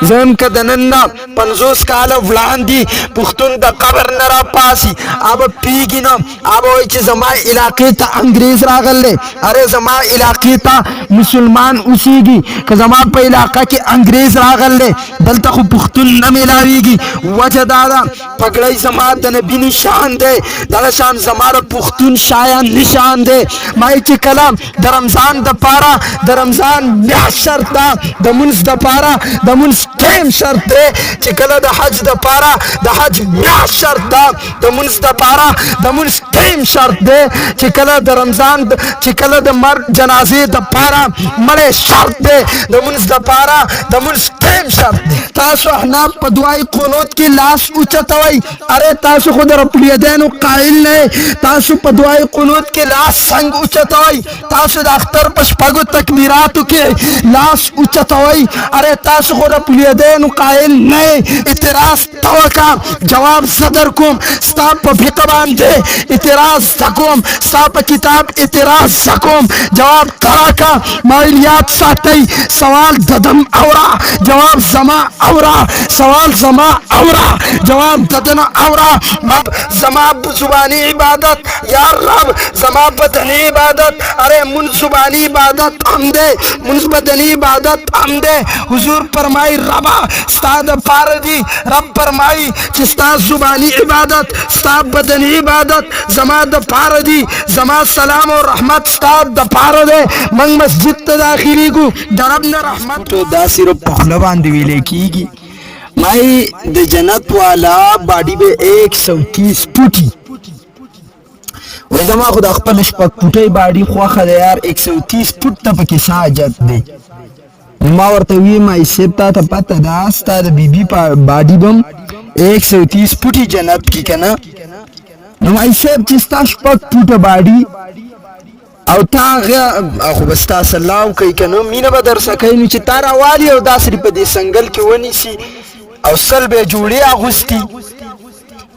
زم که دننه 50 کال وړاندې پښتون د قبر نه راپاسي اب پیږي نه اب وایي چې زما علاقې ته انګریز راغلی اره زما علاقې ته مسلمان اوسېږي که زما په علاقه کې انګریز راغلی دلته خو پښتون نه میلاویږي وجه دا ده پګړۍ زما د نبي نشان دی دغه شان زما د پښتون شایان نشان دی ما چې کله د رمضان د پاره د رمضان میاشت شرط ده د منځ د پاره د منځ ټیم شرط دی چې کله د حج د پاره د حج میاشت شرط ده د منځ د پاره د منځ ټیم شرط دی چې کله د رمضان چې کله د مرګ جنازې د پاره مړی شرط دی د منځ د پاره د منځ ټیم شرط دی تاسو احناف په دعای قنوت کې لاس اوچتوئ اره تاسو خو د رب الیدینو قائل نه تاسو په دعای قنوت کې لاس څنګه اوچتوئ تاسو د اختر په شپږو تکبیراتو کې لاس اوچتوئ اره تاسو خو د رب الیدینو قائل نه اعتراض توکا جواب صدر کوم ستا په فقه باندې اعتراض کوم ستا په کتاب اعتراض کوم جواب کراکا مایلیات ساتي سوال ددم اورا جواب زما اورا سوال زما اورا جواب ددن اورا مب زما زبانی عبادت یا رب زما بدنی عبادت ارے من زبانی عبادت ہم دے من بدنی عبادت ہم دے حضور فرمائی ربا استاد پاردی رب فرمائی چستا زبانی عبادت ستا بدنی عبادت زما د پاردی زما سلام و رحمت استاد د پاردے من مسجد ته داخلي کو دربنا رحمت تو دا صرف پخله باندې ویلې کیږي مائی د جنت والا باډي به 130 فوټي وای زما خدا خپل شپږ فوټي باډي خوخه ده یار 130 فوټ ته پکې ساجت دی ما ورته وی مې سپتا ته پته دا ستاره بیبي باډي بم 130 فوټي جنت کی کنه نو مې سپ چې ستاسو شپږ فوټه باډي او تا خو بس تاسو الله کوي کنه مینه به در سکه نو چې تار والی او داسري په دې سنگل کې ونی سي او سل به جوړي اغوستي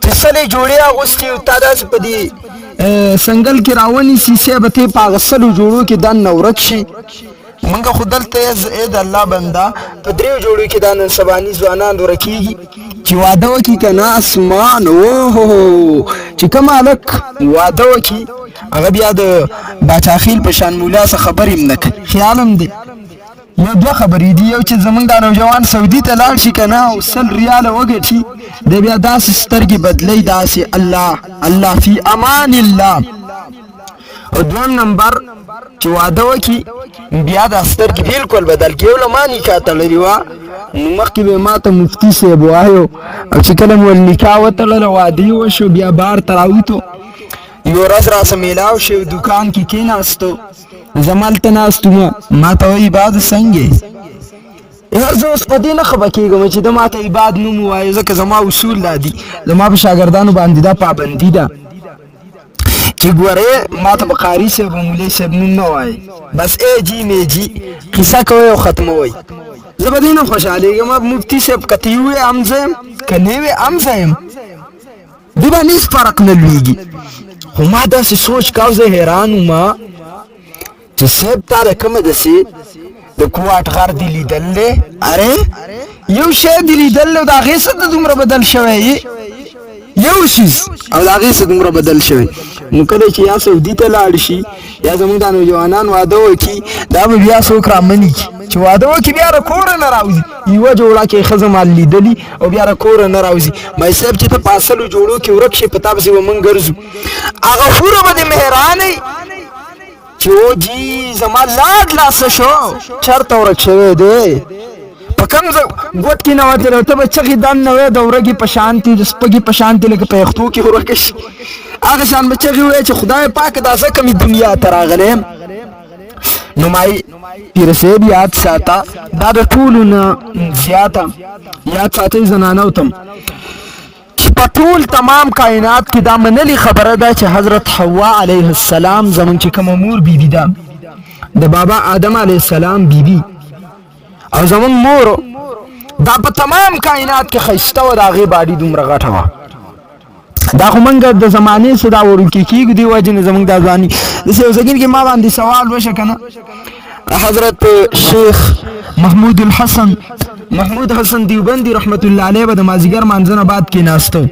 تسلې جوړي اغوستي او تا داس په دې سنگل کې راونی سي سه به ته پاغسلو جوړو کې دان نورک شي منګه خدلته اې د الله بندا په دریو جوړو کې دان سبانی ځوانان ورکیږي چې واده وکي کنه اسمان اوه چې کمالک واده وکي هغه بیا د باچاخیل په شان مولا څخه خبرې منک خیالم دی یو دوه خبرې دي یو چې زمونږ د نوجوان سعودي ته لاړ شي کنه او 100 ریال وګټي د بیا داسې سترګې بدلی داسې الله فی امان الله او دویم نمبر چې واده وکي بیا د سترګې بالکل بدل کې یو لمانی کاته لري وا نو مخکې به ماته مفتی صاحب وایو او چې کله مول نکاح وتړله واده وشو بیا بار ته راوتو یو ورځ راسه میلاو شو دکان کې کېناستو زمالته ناستو ما ته وایي عباد څنګه یار زه اوس په دې نه خبه کېږم چې د ما ته عباد نوم ووایه ځکه زما اصول دا دي زما په شاګردانو باندې دا پابندي ده چې ګورې ما ته به قاري صاحب او مولوي صاحب نوم نه وایي بس ای جي میجي قصه کوئ او ختموئ زه به دې نه خوشحالېږم مفتي صاحب که ته وې هم زه یم که نه وې هم زه یم دې به هېڅ فرق نه لویږي خو ما داسې سوچ کاو زه حیران وم چې صاحب تا د کومه داسې د کوواټ غر دې لیدل دی ارې یو شی دې لیدل دی او د هغې څه د دومره بدل شوی یو شیز او د هغې څه دومره بدل شوی نو کله چې یا سعودي ته لاړ شي یا زموږ د نوجوانان واده وکړي دا به بیا څوک رامني کړي چې واده وکړي بیا د کوره نه راوځي یوه جوړه کې ښځه مال لیدلي او بیا د کوره نه راوځي مای صاحب چې ته په اصلو جوړو کې ورک شي په تا پسې به موږ ګرځو هغه خوره به دې مهرانئ چې او جي زما لاډ لاسه شو چېرته ورک شوی دی په کوم ګوټ کې نه وتلی ته به چغې دن نه وې د ورږې په شانتې د سپږې په شانتې لکه په یختو کې ورکه شي هغه شان به چغې وې چې خدای پاک دا څه کمې دنیا ته راغلی یم نو مای پیر صاحب یاد ساته دا د ټولو نه زیاته یاد ساتئ زنانو ته چې په ټول تمام کائنات کې دا منلې خبره ده چې حضرت حوا علیه السلام زمونږ چې کومه مور بیبي ده د بابا آدم علیه السلام بیبي او زمون مور دا په تمام کائنات کې ښایسته وه د هغې باډي دومره غټه وه دا خو موږ د زمانې څه دا وړوکې کېږو دې وجې نه زموږ دا ځواني داسې یو سکین کې ما باندې سوال وشه که نه حضرت شیخ محمود الحسن محمود حسن دیوبندی رحمت الله علیه به د مازیګر مانځنه بعد کې ناستو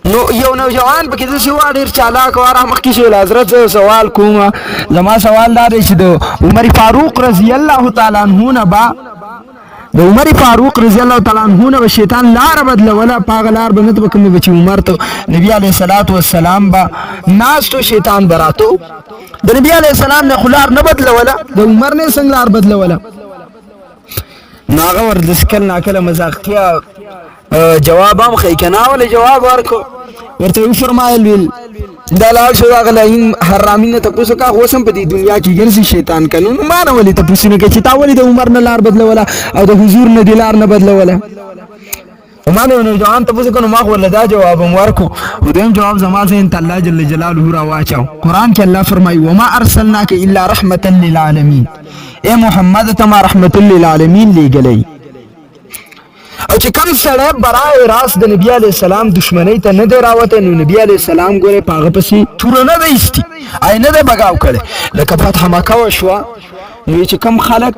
نو یو نوجوان پکې د سیوا ډیر چالاک واره مخکې شو حضرت سوال کوم زما سوال دا دی چې د عمر فاروق رضی الله تعالی عنہ نه با د عمر فاروق رضی الله تعالی عنہ نه شیطان لار بدلوله پاغه لار باندې کوم بچي عمر ته نبی علیه الصلاۃ والسلام با ناس تو شیطان براتو د نبی علیه السلام نه خلار نه بدلوله د عمر نه څنګه لار بدلوله ناغه ورلسکل ناکله مزاقتیا جواب هم خی کنه ول جواب ورکو ورته فرمایل ویل دا لال شو غلین حرامین ته پوسو کا وسم په دې دنیا کې ګرځي شیطان قانون مان ولې ته پوسینه کې چې تا ولې د عمر نه لار بدلوله او د حضور نه د لار نه بدلوله ما نو ځان ته پوسو کنه ما ورله دا جواب ورکو ودیم جواب زما زین الله جل جلاله را واچاو قران کې الله فرمایي وما ارسلناک الا رحمتا للعالمین اے محمد تما رحمت للعالمین لګلې او چې کوم سره برای راست د نبی علی السلام دشمنی ته نه دی راوته نو نبی علی السلام ګوره پاغه پسې تور نه دیستی آی نه ده بغاو کړي لکه فتح مکه وشوا نو چې کوم خلق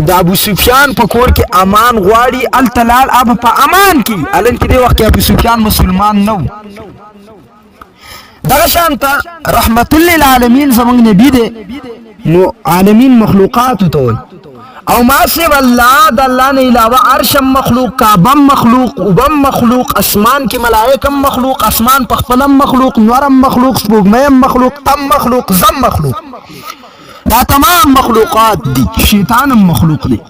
د ابو سفیان په کور کې امان غواړي التلال اب په امان کې الان کې دی وخت ابو سفیان مسلمان نو دغه شانته رحمت للعالمین زمونږ نبی دی نو عالمین مخلوقات ته او ما سیب الله د الله نه علاوه عرش مخلوق کعبه مخلوق وبم مخلوق اسمان کې ملائکه مخلوق اسمان په خپل مخلوق نورم مخلوق سپوږمۍ مخلوق تم مخلوق زم مخلوق دا تمام مخلوقات دي شیطان مخلوق دي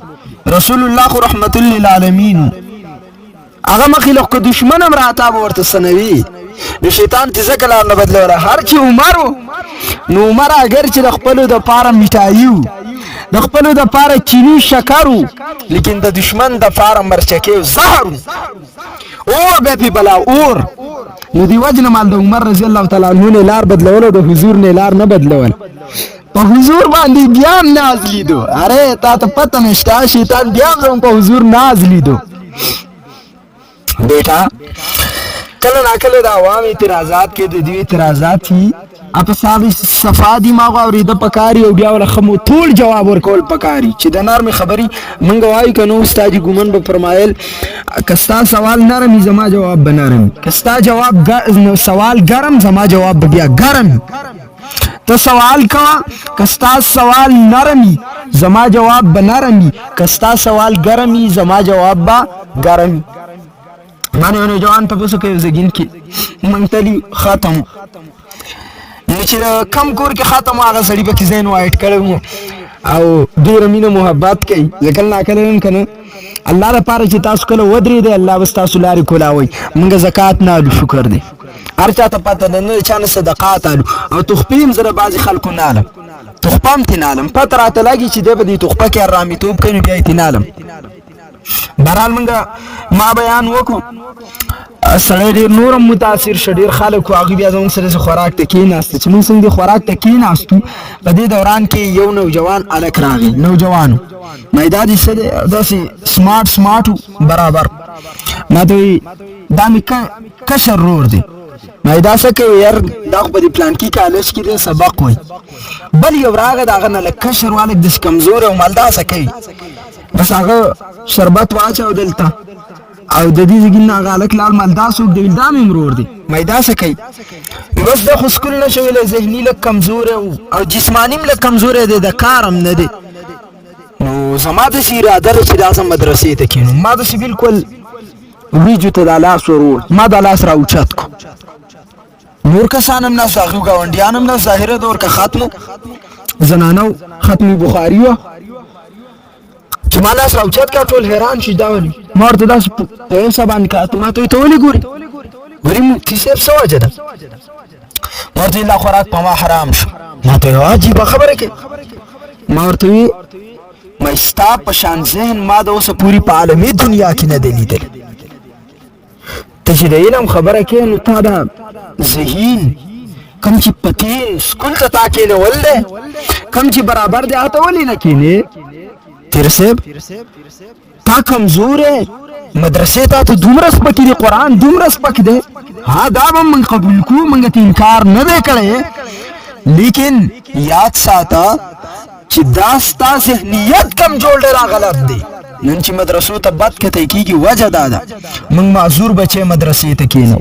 رسول الله رحمت للعالمین هغه مخلوق که دشمن هم راته ورته سنوي نو شیطان ته ځکه لار نه بدلوله هر چې عمر نو عمر اگر چې د خپلو د پاره میټایو د خپلو د پاره چینی شکرو لیکن د دشمن د پاره مرچکې زهر اور به پی بلا اور نو دی وجنه مال د عمر رضی الله تعالی عنہ نه لار بدلول او د حضور نه لار نه بدلول په حضور باندې بیا ناز لیدو اره تا ته پته نشته شیطان بیا هم په حضور ناز لیدو بیٹا کله ناکله د عوام اعتراضات کې د دې اعتراضات هي اپ صاحب صفا دماغ اوریده پکاري او بیا ول خمو ټول جواب ورکول پکاري چې د نرم خبري منګ وای کنو استاد ګومن به فرمایل کستا سوال نرم زما جواب بنرم کستا جواب سوال ګرم زما جواب بیا ګرم ته سوال کا کستا سوال نرمي زما جواب بنرمي کستا سوال ګرمي زما جواب با ګرمي مانه نو جوان تاسو کې زګین کې منتلی ختم چې کم کور کې ختم هغه سړی په کې زین وایټ کړو او ډیر مینه محبت کوي ځکه نه کړم کنه الله لپاره چې تاسو کله ودرې دی الله واست تاسو لاري کولاوي موږ زکات نه لو شکر دی هر چا ته پته نه چانه صدقات الو او تخپیم زره بعضی خلکو نه علم تخپام تنالم پتر ته لاګي چې د دې تخپه کې رامي توپ کوي بیا تنالم بهرحال موږ ما بیان وکړو سړی ډېر نورم متاثر شه ډېر خلک هغوی بیا زموږ سره خوراک ته کېناسته چې موږ څنګه د خوراک ته کېناستو په دې دوران کې یو نوجوان هلک راغی نوجوانو ما یې دا دې څه دی داسې سمارټ برابر ما ته وایي دا مې کشر رور دی ما یې دا څه کوي یار دا خو په دې پلانکي کالج کې دی سبق وایي بل یو راغی د هغه نه لږ کشر والک داسې کمزوری او مالداسه کوي بس هغه شربت واچو دلته او د دې ځګین نه غالک لال مالداس او د ویلدام امرور دی مېدا سکی بس د خسکل نشویل ذهنی لک کمزور او جسمانی لک کمزور دی د کارم نه دی نو زما د سیره در چې د اعظم مدرسې ته کینو ما د بالکل ویجو ته د لاس ورور ما د لاس را اوچت کو نور کسانم نه ساغو گاونډیانم نه ظاهره دور کا ختمو زنانو ختمی بخاری و چې ما لاس راوچت کا ټول حیران شي دا ولي ما ورته داسې په یو څه باندې کاته ما ته ولې ګوري مفتي صاحب څه وجه ده ما ورته لا خوراک په ما حرام شو ما ته یوه عجیبه خبره کوي ما ورته وی ما ستا په شان ذهن ما د اوسه پوری په عالمي دنیا کې نه دی لیدلی ته چې د علم خبره کوې نو تا دا ذهین کم چې پتین سکول ته تا کېنول دی کم چې برابر دی هغه ته ولې نه کېنې تیر صاحب تا کمزور ہے مدرسے تا تو دومره سپک دی قرآن دومره سپک دی ها دا به من قبول کو منگا تی انکار نه دی کړی لیکن یاد ساته چې دا ستا ذهنیت کم جوړ ډېر غلط دی نن چې مدرسو ته بد کته کیږي وجه دا ده موږ معذور بچي مدرسې ته کینو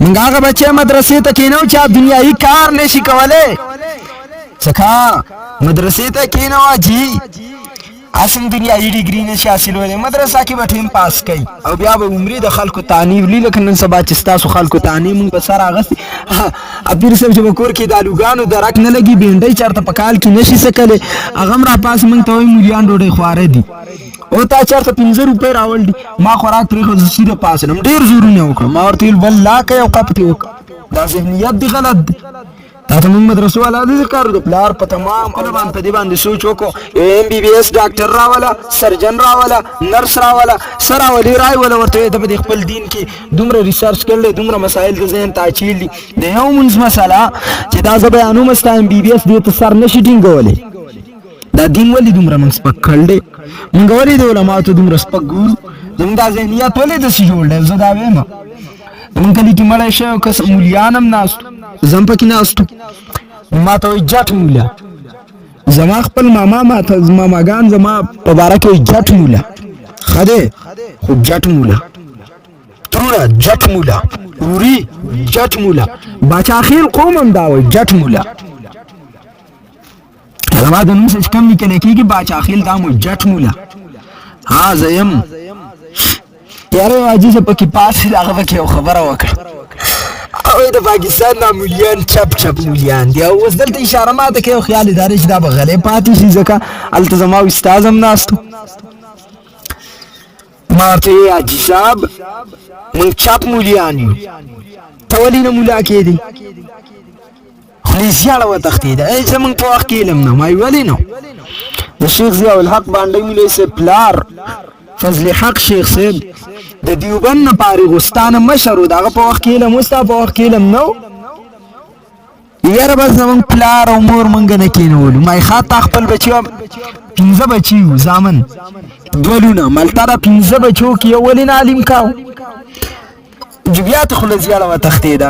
موږ هغه بچي مدرسې ته کینو چې دنیايي کار نشي کولای څخه مدرسې ته کینو اجي اسم دنیايي ډیګري نشي حاصلولای مدرسه کې به ټیم پاس کوي او بیا به عمرې د خلکو تانیب لیکن نن سبا چې تاسو خلکو تانیب موږ په سر اغستې ابیر صاحب چې بکور کې د الوګانو درک نه لګي بینډۍ چرته په کال کې نشي سکلې هغه را پاس موږ ته وایي مليان ډوډۍ خواره دي او تا چرته 15 روپۍ راول دي ما خوراک پرې خو سیده پاس نم ډیر زورونه وکړ ما ورته بل لا کوي او قپتي وکړ دا ذهنیت دی غلط دی تا ته موږ مدرسو والا ذکر د پلار په تمام علمان په دې باندې سوچ وکړو ام بي بي اس ډاکټر راولا سرجن راولا نرس راولا سره ولې راي ولا ورته د خپل دین کې دومره ریسرچ کړل دومره مسائل د ذهن تاچیل دي د یو منځ مسله چې دا زه بیانوم استا ام بي بي اس دې ته سر نشي ټینګولې دا دین ولې دومره موږ سپک کړل موږ ولې د علماء ته دومره سپک ګورو زموږ د ذهنیت ولې د سې جوړ دی زه دا وایم موږ کلی کې مړی شوی کس مولیانم ناستو زم پکې ناستو ما ته وایي جټ مولا زما خپل ماما ته ماماګان زما په باره کې وایي جټ مولا ښه دی خو جټ مولا ترونه جټ مولا وري جټ مولا باچاخیل قوم هم دا وایي جټ مولا زما د نوم څه کم لیکلی کېږي باچاخیل دا مو جټ مولا ها زه یم یاره واجی چې پکې پاسې هغه پکې یو خبره وکړه او د پاکستان دا مولیان چپ چپ مولیان دي او اوس دلته اشاره ماته کوي خیال ادارې چې دا به غلی پاتې شي ځکه هلته زما استاد هم ناستو ما ورته ویې حاجي صاحب موږ چپ مولیان یو ته ولې نه مولا کېدې خولې زیاړه وتښتېده زموږ په وخت کې علم نه ما ولې نه د شیخ ضیاء الحق بانډۍ مولوي صاحب پلار فضل حق شیخ صاحب د دیوبند نه فارغستانه مشر و د هغه په وخت کې علم اوس تا په وخت کې علم نه و یاره بس زموږ پلار او مور موږ نه کېنولو ما یې ښه تا خپل بچي 15 بچي وو زامن دوه لونه ملتره 15 بچو کې یو ولې نه عالم کاو بیا ته خوله زیاړه وتښتېده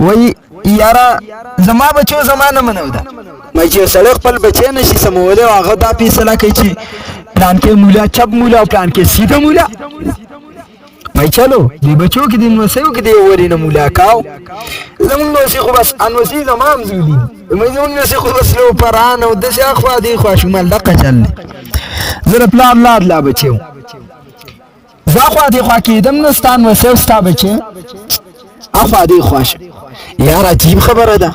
وایي یاره زما بچو زما نه منو ده ما چې یو سړی خپل بچی نشي سمولی او هغه دا فیصله کوي چې پلان کې مولا چپ مولا او پلان کې سیده مولا مای چلو دی بچو کې د نوسیو کې دی ورې نه مولا کاو زمونږ نوسی خو بس انوسی زما هم زولي مای زمونږ نوسی خو بس لو پران او داسې اخوا دی خوا شمال دقه چل دی زه د پلار لا بچی زه خوا دی خوا کېدم نه ستا نوسی او ستا بچی اخوا دی خواشه یار عجیب خبره ده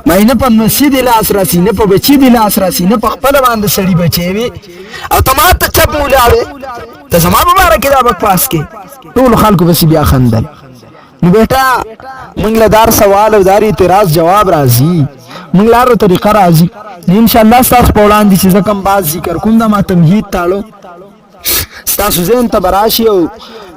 مې نه په نسی دی لاس راسي نه په بچی دی لاس راسي نه په خپل باندې سړی بچي وي او ته ماته چپ مولا وي ته زما مبارک دا بک پاس کې ټول خلکو بس بیا خندل نو بیٹا موږ له دار سوال او دار اعتراض جواب راځي موږ لارو طریقه راځي ان شاء الله تاسو په وړاندې چې کم باز ذکر کوم دا ما تمهید تاړو تاسو ذهن ته براشي او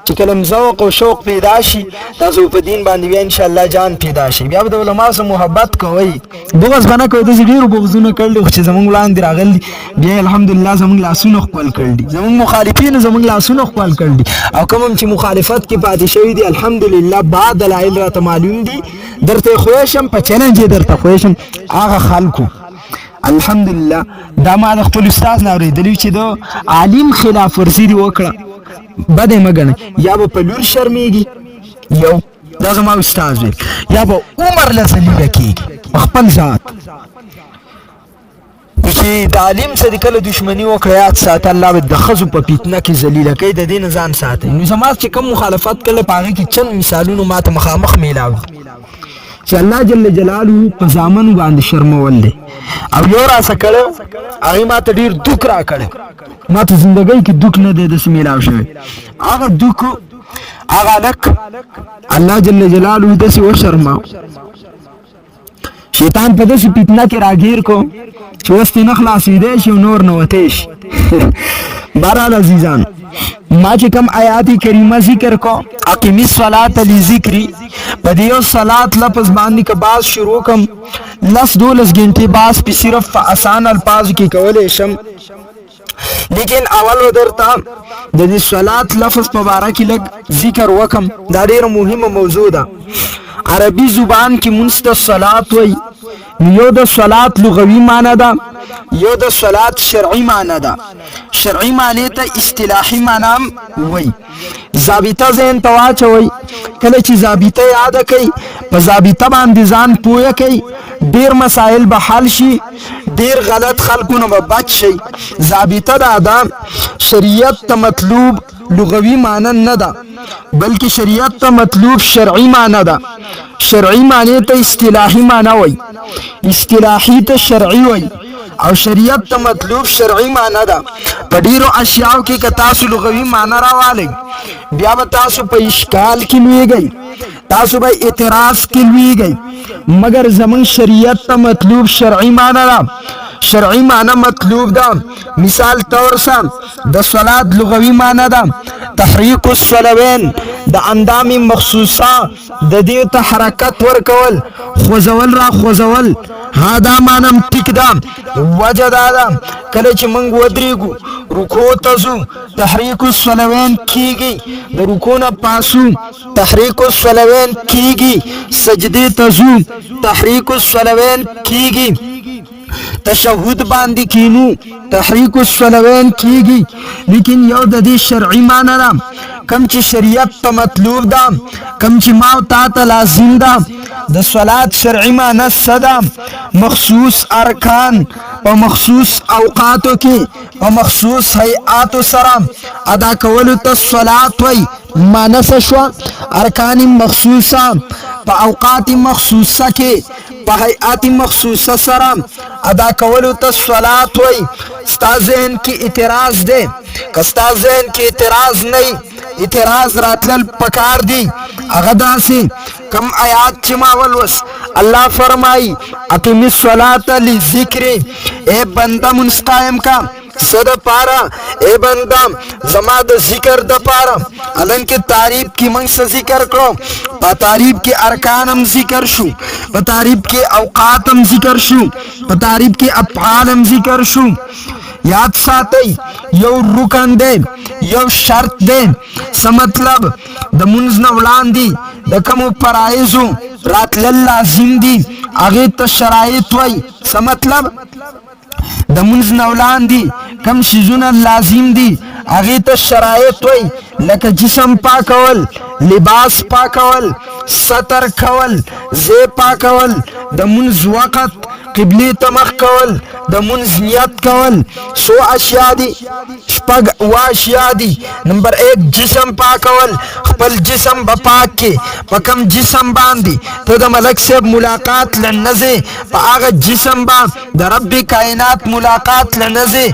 چې کلم ذوق او شوق پیدا شي تاسو په دین باندې بیا ان شاء الله جان پیدا شي بیا د علماء سره محبت کوئ بغض باندې کوئ د ډیرو بغضونه کړل چې زمونږ وړاندې راغلي بیا الحمدلله زمونږ لاسونه خپل کړل دي زمونږ مخالفین زمونږ لاسونه خپل کړل دي او کوم چې مخالفت کې پاتې شوی دي الحمدلله بعد دلایل راته معلوم دي درته خوښم په چیلنج درته خوښم هغه خلکو الحمدلله دا ما د خپل استاد نه اورېدلی چې د عالم خلاف ورزي دی وکړه بده مګنه یا به په لور شرمېږي یو دا زما استاد وي یا به عمر له ذلیله کېږي خپل ذات چې د عالم سره کله دشمني وکړه یاد ساته الله به د ښځو په فتنه کې ذلیله کوي د دې نه ځان ساتئ نو زما چې کوم مخالفت کله په هغې کې چند مثالونو ماته مخامخ میلاو چې الله جل جلاله په زامنو باندې شرمول دی او یو راسه کړی هغې ما ته ډېر دوک را کړی ما ته زندګۍ کې دوک نه دی داسې میلاو شوی هغه دوک هغه هلک الله جل جلاله داسې وشرماو شیطان په داسې فتنه کې راګیر کو چې اوس ترې نه خلاصېدی شي او نور نه وتی شي بهرحال عزیزان ما چې کوم آیات کریمه ذکر کو اقیمی الصلاة لذکری په دې یو صلات لفظ باندې که باز شروع کم 10-12 غنټې باز په صرف په آسان الفاظ کې کولی شم لیکن اول درته د دې صلات لفظ په باره کې لږ ذکر وکم دا ډېره مهمه موضوع ده عربي زبان کې مونږ ته صلات وایي یو د صلات لغوي معنی ده، یو د صلات شرعي معنی ده. شرعي معنی ته اصطلاحي معنی وای. ضابطه ذهن ته واچوي، کله چې ضابطه یاد کړئ په ضابطه باندې ځان پوهه کوي، ډیر مسائل به حل شي، ډیر غلط خلقونه به بچ شي. ضابطه دا ده شریعت ته مطلوب لغوي معنی نه ده، بلکې شریعت ته مطلوب شرعي معنی ده. شرعي معنی ته اصطلاحي معنی وای، اصطلاحي ته شرعي وای، او شریعت ته مطلوب شرعي معنی ده. په ډیرو اشیاء کې که تاسو لغوي معنی راوالئ بیا به تاسو په اشکال کې لویږئ، تاسو به اعتراض کې لویږئ، مگر زمون شریعت ته مطلوب شرعي معنی ده. شرعي معنی مطلوب ده. مثال طور سره د صلات لغوي معنی ده تحریک الصلوین، د اندام مخصوصه د دې ته حرکت ورکول، خوځول را خوځول. ها دا معنی ټیک ده. وجه دا ده کله چې موږ ودرېږو رکوع ته ځو تحریک الصلوین کیږي، د رکوع نه پاسو تحریک الصلوین کیږي، سجدې ته ځو تحریک الصلوین کیږي، تشهود باندې کینو تحریک الصلوین کیږي. لیکن یو د دې شرعي معنی ده کم چې شریعت ته مطلوب ده، کم چې ما او تا ته لازم ده. د صلات شرعي معنی څه ده؟ مخصوص ارکان په مخصوص اوقاتو کې په مخصوص هیئاتو سره ادا کولو ته صلات وای. معنی څه شوه؟ ارکان مخصوصه په اوقات مخصوصه کې په هیئات مخصوصه سره ادا کولو ته صلات وای. ستا ذهن کې اعتراض ده، که ستا ذهن کې اعتراض نه، اعتراض راتلل پکار دی. هغه داسې کم آیات چې ما ولوس الله فرمای اقیم الصلاة لذکر، اے بنده منځ قائم کا صد پارا، اے بنده زما د ذکر د پارا. الان کې تعریف کی منځ څه ذکر کړو، په تعریف کې ارکان هم ذکر شو، په تعریف کې اوقات هم ذکر شو، په تعریف کې افعال هم ذکر شو. یاد ساتئ یو رکن دی، یو شرط دی. څه مطلب؟ د منځ نه وړاندې د کومو فرایضو راتلل لازم دي هغې ته شرایط وایي. څه مطلب؟ د منځ نه وړاندې کوم څیزونه لازم دي هغې ته شرایط وایي، لکه جسم پاکول، لباس پاکول، ستر کول، ځای پاکول، د منځ وخت قبله ته مخ کول، د منځ نیت کول. سو اشیاء دي، شپږ اشیاء دي. نمبر 1 جسم پاکول، خپل جسم به پاک کې. په کوم جسم باندې ته د ملک صاحب ملاقات لنځې، په هغه جسم به د رب کائنات ملاقات لنځې.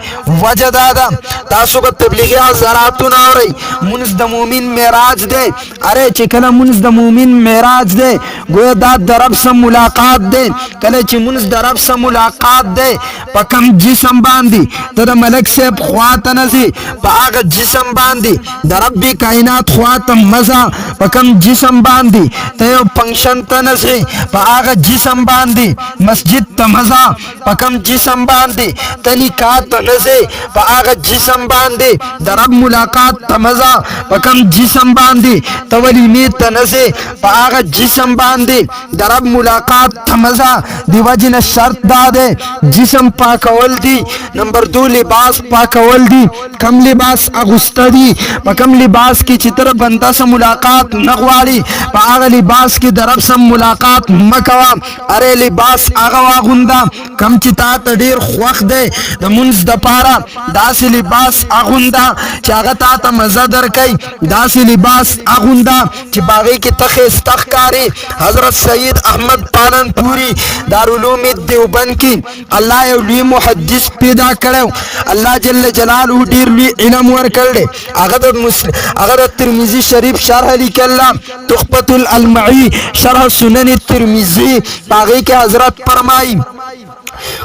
وجه دا ده تاسو به تبلیغي حضراتونه اورئ منځ د مؤمن معراج دی. اره چې کله منځ د مؤمن معراج دی گویا دا د رب سره ملاقات دی. کله چې منځ د رب سره ملاقات دی په کوم جسم باندې ته د ملک صاحب خواته نه ځې، په هغه جسم باندې د رب کائنات خواته مزه. په کوم جسم باندې ته یو فنکشن ته نه ځې، په هغه جسم باندې مسجد ته مزه. په کوم جسم باندې ته نکاح ته نه ځې، په هغه جسم باندې د رب ملاقات ته مزه. په کوم جسم باندې ته ولیمې ته نه ځې، په هغه جسم باندې د رب ملاقات ته مزه. دی وجه نه شرط دا ده جسم پاکول دی. نمبر 2 لباس پاکول دی. کم لباس اغوسته دی، په کم لباس کې چې تر بنده سره ملاقات نه غواړي په هغه لباس کې د رب سره ملاقات مه کوه. اره لباس هغه واغونده کم چې تا ته ډېر خوښ دی د منځ دپاره. داسې لباس اغونده چې هغه تا ته مزه درکوي. داسې لباس اغونده چې په هغې کې ته ښایسته ښکاري. حضرت سید احمد پالنپوري دارالعلوم دیوبند کې الله یو لوی محدث پیدا کړی، الله جل جلاله ډېر لوی علم ورکړی. هغه د ترمذي شریف شرح لیکله تحفة الالمعي شرح سنن ترمذي. په هغې کې حضرت فرمایي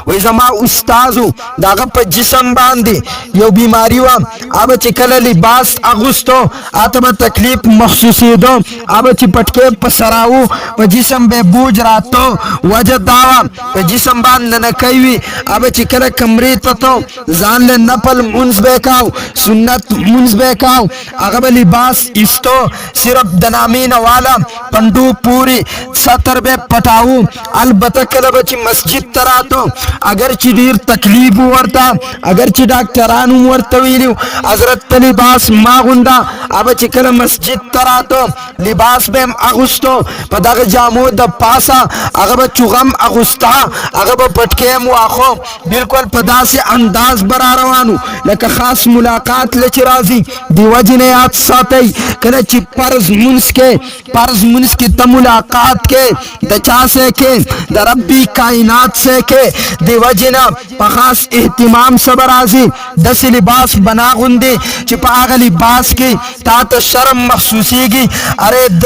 وې زما استادو داغه په جسم باندې یو بیماری و اب چې کله لباس اغوستو اته به تکلیف محسوسېدو اب چې پټکې په سراو په جسم به بوج راتو وجه داوا په جسم باندې نه کوي اب چې کله کمرې ته تو ځان له نفل منځ به کاو سنت منځ به کاو هغه به لباس استو صرف د نامې نه والا پندو پوری ستر به پټاو البته کله به چې مسجد ته راتو اگر چې ډیر تکلیف ورته اگر چې ډاکټرانو ورته ویلو حضرت لباس ما غوندا اب چې کله مسجد ته راتو لباس به اغوستو په دغه جامو د پاسا هغه به چوغم اغوستا هغه به پټکې مو اخو بالکل په داسې انداز برا روانو لکه خاص ملاقات لچ راځي دی وجنه یاد ساتي کله چې فرض منس کې ته ملاقات کې د چا سے کې د ربي کائنات سے کې دی وجنه په خاص اهتمام صبر راځي د لباس بنا غوندي چې په هغه لباس کې تا ته شرم محسوسيږي اره د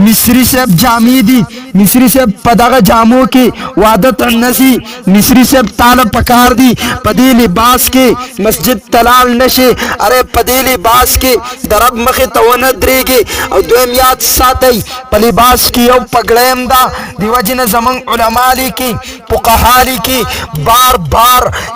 مصری صاحب جامې دي مصری صاحب په دغه جامو کې وعدت النسی مصری صاحب تعالی پکار دي په دې لباس کې مسجد تلال نشي اره په دې لباس کې د رب مخه تونه درېږي او دویم یاد ساتي په لباس کې یو پګړیم دا دیو جن زمون علما لیکي فقها لیکي بار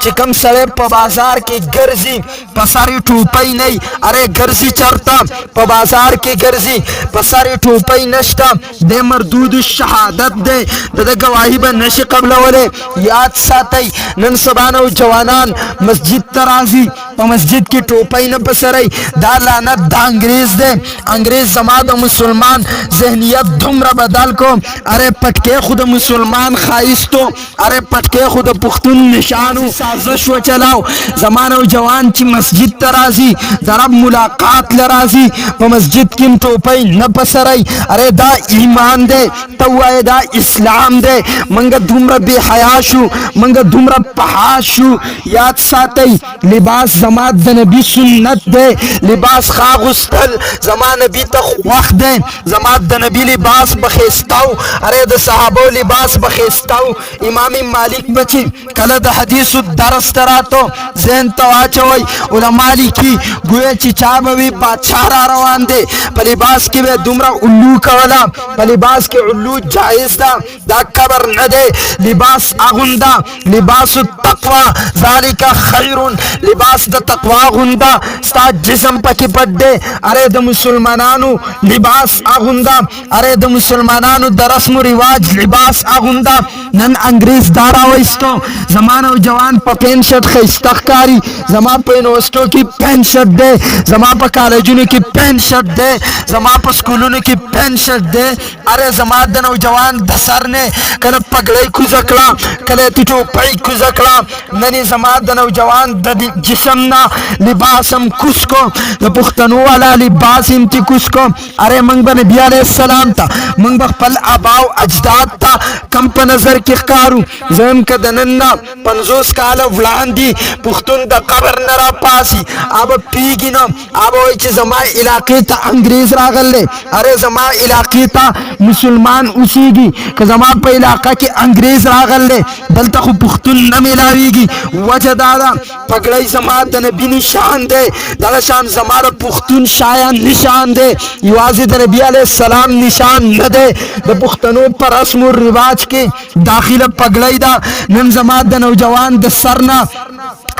چې کم سړی په بازار کې ګرځي په ساري ټوپۍ نه اره ګرځي چرتا په بازار کې ګرځي په ساري ټوپۍ نشتا د مردود شهادت ده د گواهی به نشي قبلوله یاد ساتي نن سبا نو جوانان مسجد ته راځي په مسجد کې ټوپۍ نه بسري دا لعنت د انګريز ده انګريز زما د مسلمان ذهنیت دومره بدل کو اره پټکې خود مسلمان خایستو اره پټکې خود پښتون نشانو سازش و چلاو زمانو جوان چې مسجد ته راځي د رب ملاقات لرازي په مسجد کې ټوپۍ نه بسري اره دا ایمان ده توای دا اسلام ده منګه دومره بے حیا شو منګه دومره پها شو یاد ساتي لباس زما د نبی سنت ده لباس خاغستل زما نبی ته وخت ده زما د نبی لباس بخښتاو اره د صحابه لباس بخښتاو امام مالک بچي کله د حدیث درس تراتو زین تواچوي علماء لیکي ګویا چې چا به بادشاہ را روان دي په لباس کې به دومره علو کولا په لباس کې علو جائز ده دا کبر نه ده لباس اغوندا لباس التقوا ذالک خیر لباس د تقوا غوندا ستا جسم پکې پټ ده اره د مسلمانانو لباس اغوندا اره د مسلمانانو د رسم و رواج لباس اغوندا نن انګريز دارا وایستو زمانو جوان په پین شرټ خېستخکاری زما په یونیورسيټو کې پین شرټ ده زما په کالجونو کې پین شرټ ده زما په سکولونو کې پین شرټ ده اره زما د نوجوان د سر نه کله پګړې کوزکړه کله ټوپۍ کوزکړه نن زما د نوجوان د جسم نه لباسم کوسکو د پښتنو والا لباس هم تی کوسکو اره منګ باندې بیا عليه السلام ته منګ خپل اباو اجداد ته کم په نظر کې ښکارو زم کدنن 50 کال وړاندې پښتون د قبر نه را پاسي اب پیګینو اب وای چې زما علاقې ته انګريز راغله اره زما علاقې ته مسلمان اوسېږي که زما په علاقې کې انګريز راغله دلته خو پښتون نه ملاويږي وجه دا پګړې زما د نبی نشان ده دا شان زما د پښتون شایان نشان ده یوازې د نبی عليه السلام نشان نه ده د پښتنو پر رسم او رواج کې داخله پګړې دا نن زما د نوجوان د سرنا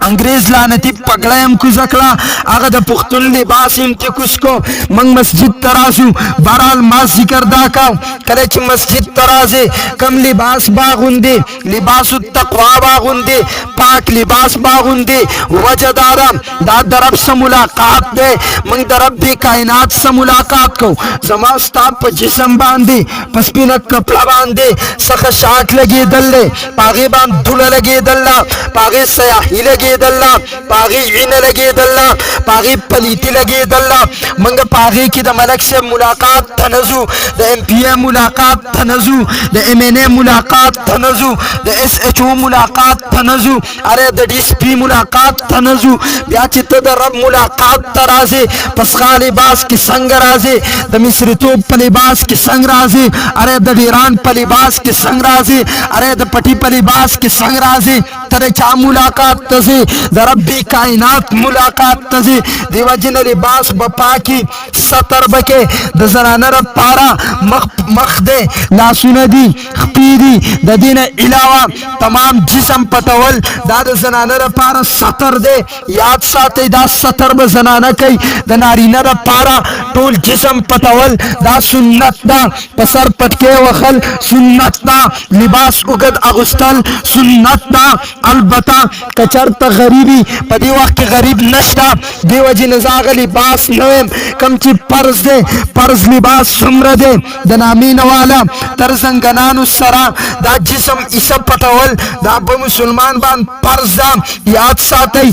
انګريز لعنتی پګړایم کو زکړه هغه د پښتون لباس هم ته کوسکو من مسجد ترازو بهرحال ما ذکر دا کا کله چې مسجد ترازه کم لباس باغوندي لباس التقوا باغوندي پاک لباس باغوندي وجدارا دا درب سره ملاقات ده من درب دی کائنات سره ملاقات کو زما ستا په جسم باندې پسپینه کپڑا باندې سخه شاک لګیدل پاغه باندې دل لګیدل پاغه سیاحی لګیدل لګېدله، پاغي وینه لګېدله، پاغي پلیتی لګېدله. منګه پاغي کې د ملک صاحب ملاقات ته نه ځو، د ایم پی اے ملاقات ته نه ځو، د ایم این اے ملاقات ته نه ځو، د ایس ایچ او ملاقات ته نه ځو، اره د ډي اس پي ملاقات ته نه ځو. بیا چې ته د رب ملاقات ته راځې، پسخا لباس کې څنګه راځې، د مصریتوب په لباس کې څنګه راځې، اره د ډیران په لباس کې څنګه راځې، اره د پټي په لباس کې څنګه راځې. ته د چا ملاقات ته ځې؟ د رب کائنات ملاقات ته ځې. دیو جن لباس بپا کی ستر بکې د زنانه لپاره مخ دی، لاسونه دي، خپې دي، د دې نه علاوه تمام جسم پټول دا د زنانه لپاره ستر دی. یاد ساتئ دا ستر به زنانه کوي، د نارینه لپاره ټول جسم پټول دا سنت ده. په سر پټکې وخل سنت ده، لباس اوږد اغوستل سنت ده. البته که چېرته غریبي په دې وخت کې غریب نشته، دې وجې نه زه هغه لباس نه ویم کوم چې فرض دی. فرض لباس څومره دی؟ د نامې نه والا تر زنګنانو سره دا جسم ایسه پټول دا به مسلمان باندې فرض ده. یاد ساتئ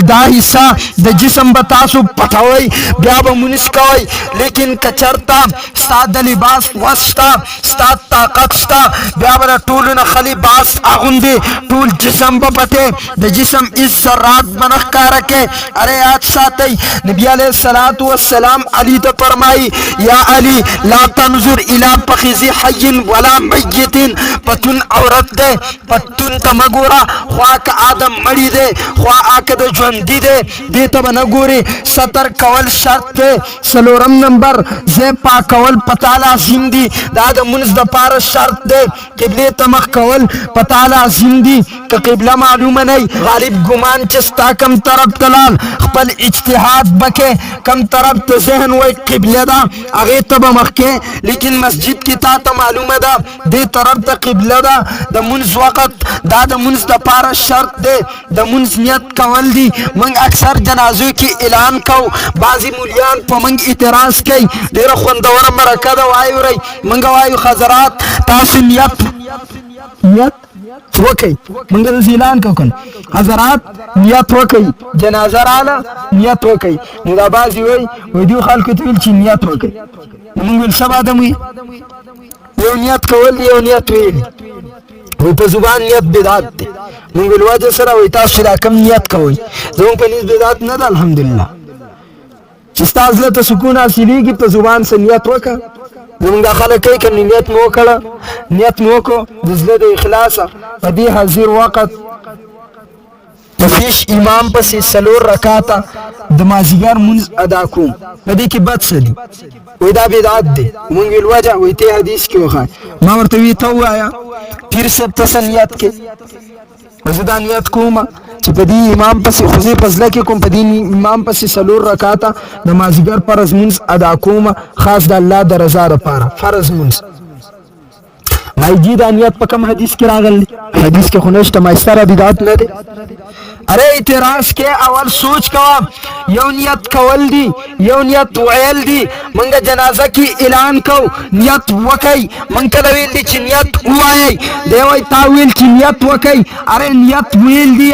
دا حصہ د جسم به تاسو پټوئ، بیا به مونځ کوئ. لیکن که چېرته ستا د لباس وس شته، ستا طاقت شته، بیا به د ټولو نه ښه لباس اغوندې، ټول جسم به پټې، د جسم هېڅ ذرات به نه ښکاره کې. اره یاد ساتئ نبی علیه الصلاة والسلام علی ته فرمایي یا علی لا تنظر الی فخذ حی ولا میت. پتون عورت دی، پتون ته مه ګوره، خوا که آدم مړی دی، خوا که د ژوندي دی، دې ته به نه ګورې. ستر کول شرط دی. څلورم نمبر ځای پاکول په تا لازم دي، دا د مونځ دپاره شرط دی. قبلې ته مخ کول په تا لازم دي. که قبله معلومه نه غالب ګمان چې ستا کم طرف ته لاړ، خپل اجتهاد بکې کم طرف ته ذهن وای قبله ده هغې ته به مخ کې. لیکن مسجد کې تا ته معلومه ده دې طرف ته قبله ده. د مونځ وخت دا د مونځ دپاره شرط دی، د مونځ نیت کول دي. موږ اکثر جنازو کې اعلان کوو، بعضې مولیان په موږ اعتراض کوي، ډېره خوندوره مرکه ده واورئ. موږ وایو حضرات تاسو نیت وکئ، موږ داسې اعلان کوو کنه حضرات نیت وکئ، جنازه راله نیت وکئ. نو دا بعضې وایي دوی خلکو ته ویل چې نیت وکئ، نو موږ ویل څه باده مو یو نیت کول دی یو نیت ویل وی په زبان نیت بدعت دی. موږ ویل وجه سره وایي تاسو چې دا کم نیت کوئ زموږ په نیت بدعت نه ده الحمدلله. چې ستا زړه ته سکون حاصلېږي په زبان څه نیت وکړه. زموږ دا خلک کوي که نیت مو وکړه، نیت مو وکړو د زړه د اخلاصه په دې حاضر وخت په پیش امام پسې 4 رکعاته د مازدیګر مونځ ادا کوم. په دې کې بد څه دي؟ وایي دا بدعت دی. مونږ ویل وجه وایي ته حدیث کې وښایه. ما ورته وی ته ووایه پیر صاحب ته څه نیت کې؟ زه دا نیت کوم چې په دې امام پسې خو زه په زړه کې کوم، په دې امام پسې 4 رکعاته د مازدیګر فرض مونځ ادا کوم، خاص د الله د رضا لپاره فرض مونځ. مایجی دا نیت په کوم حدیث کې راغلی؟ حدیث کې خو نشته. مایستره بدعت نه دی. اره اعتراض کې اول سوچ کوه، یو نیت کول دی یو نیت ویل دی. منګه جنازه کې اعلان کو نیت وکئ، منګ کله ویل دی چې نیت ووایئ، دی وایي تا ویل چې نیت وکئ. اره نیت ویل دی